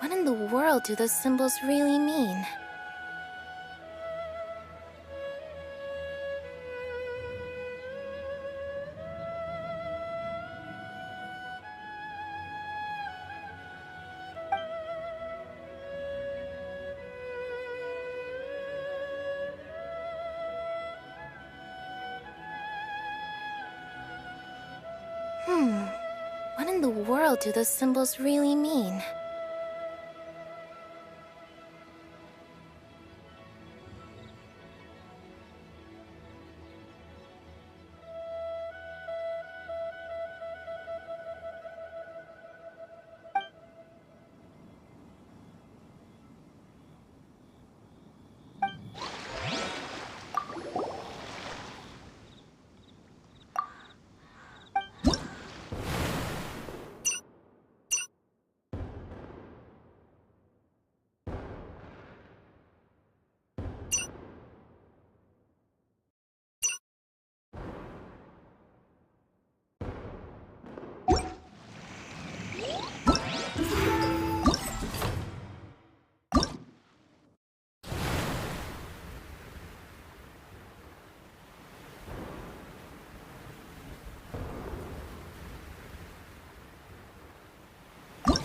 What in the world do those symbols really mean? What in the world do those symbols really mean?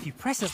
If you press a...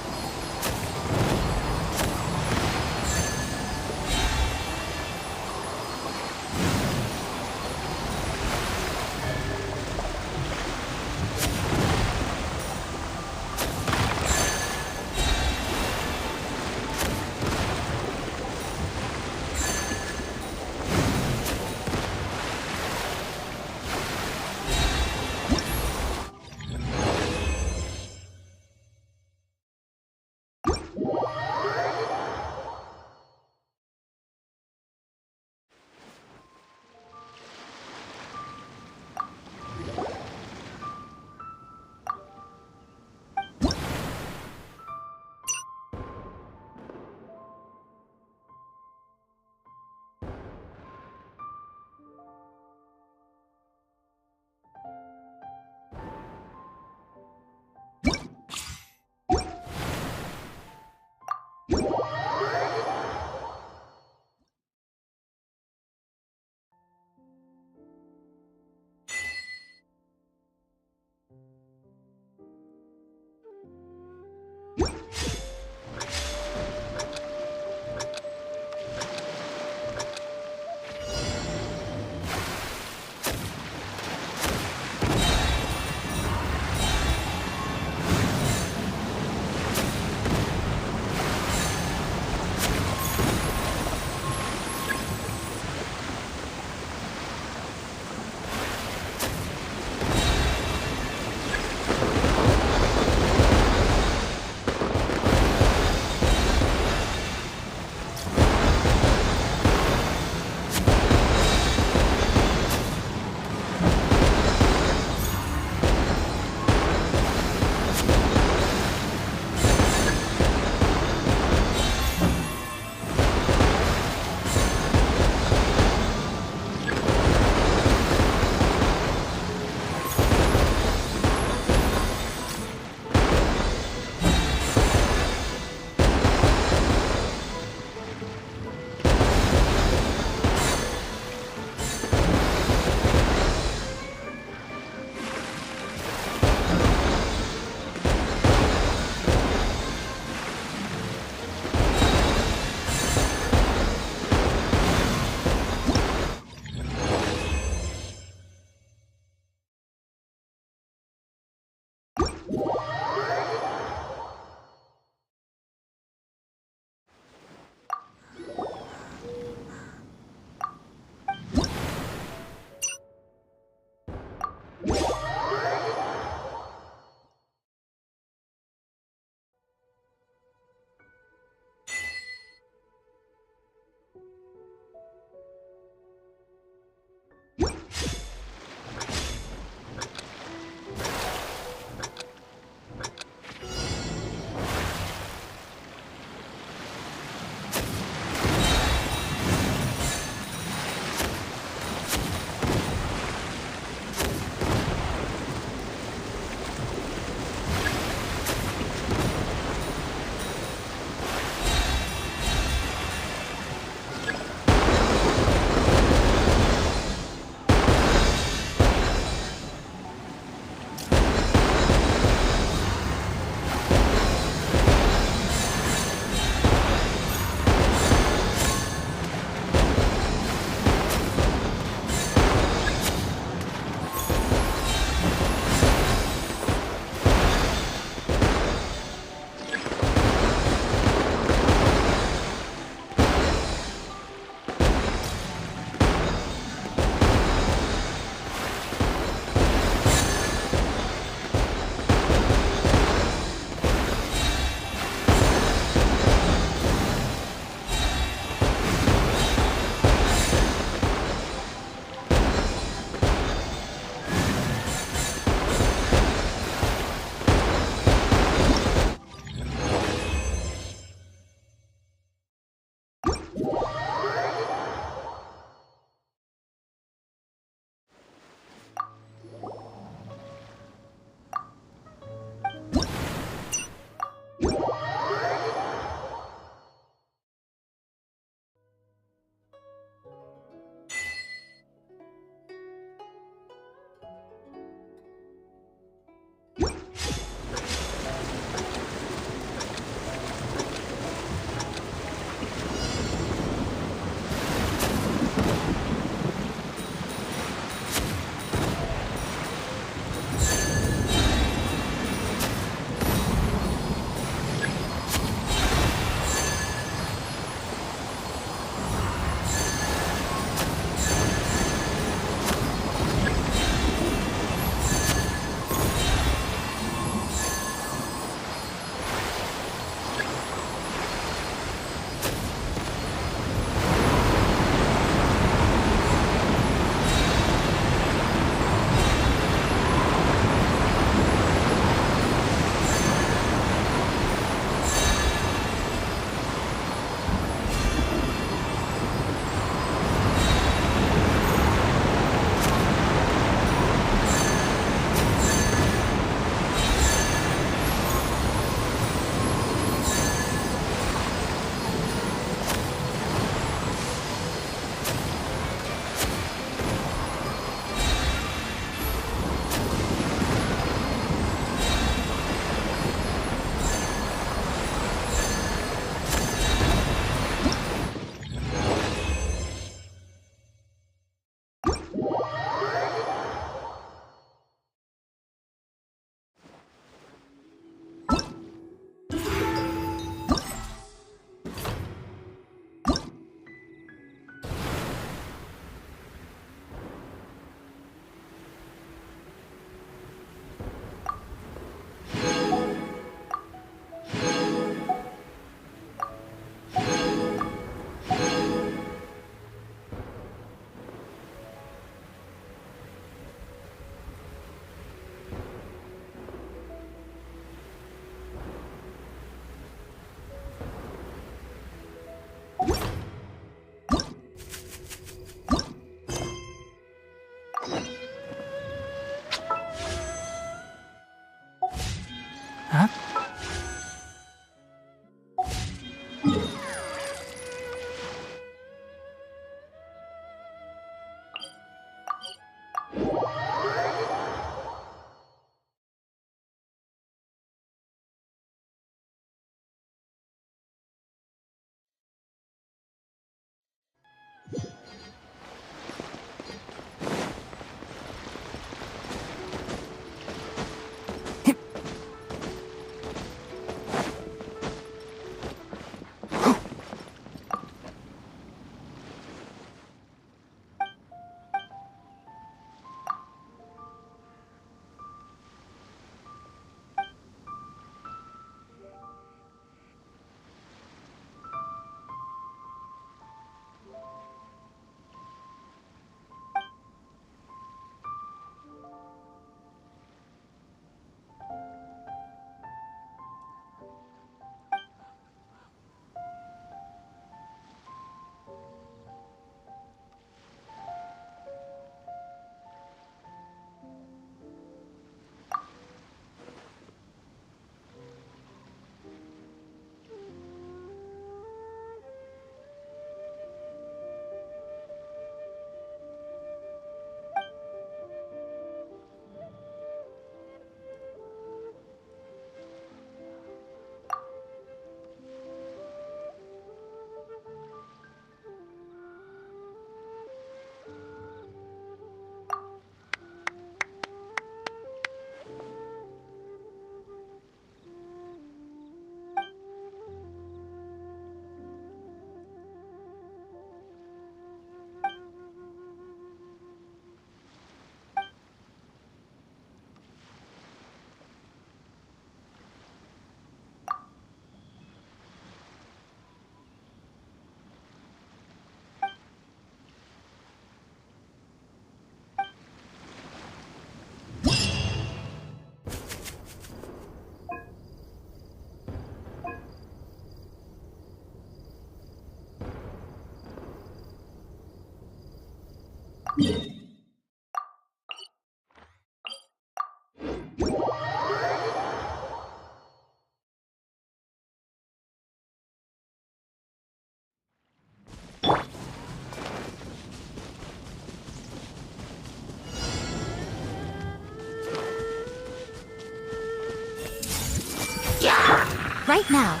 Right now.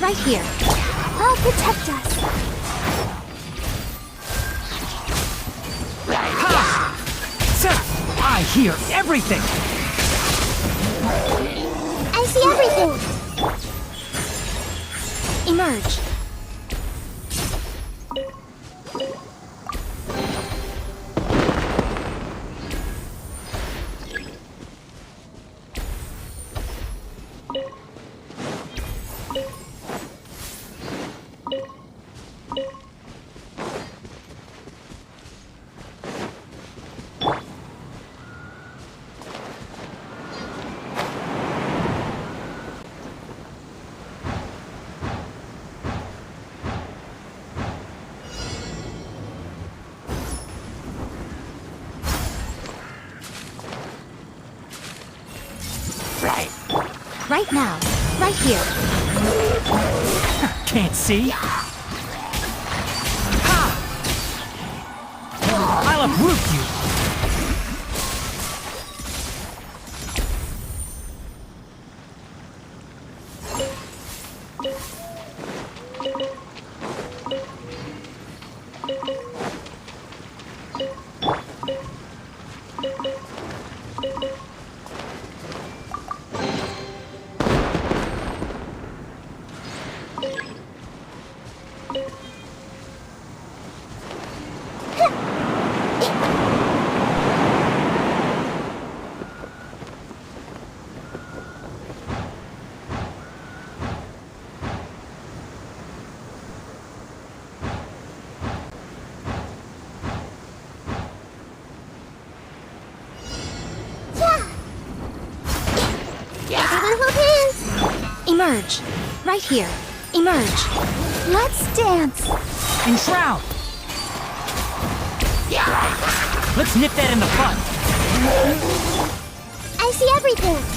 Right here. I'll protect us. I hear everything! I see everything. Emerge. Right now. Right here. Can't see? I'll uproot you! Emerge. Right here. Emerge. Let's dance. Enshroud! Let's nip that in the bud! I see everything.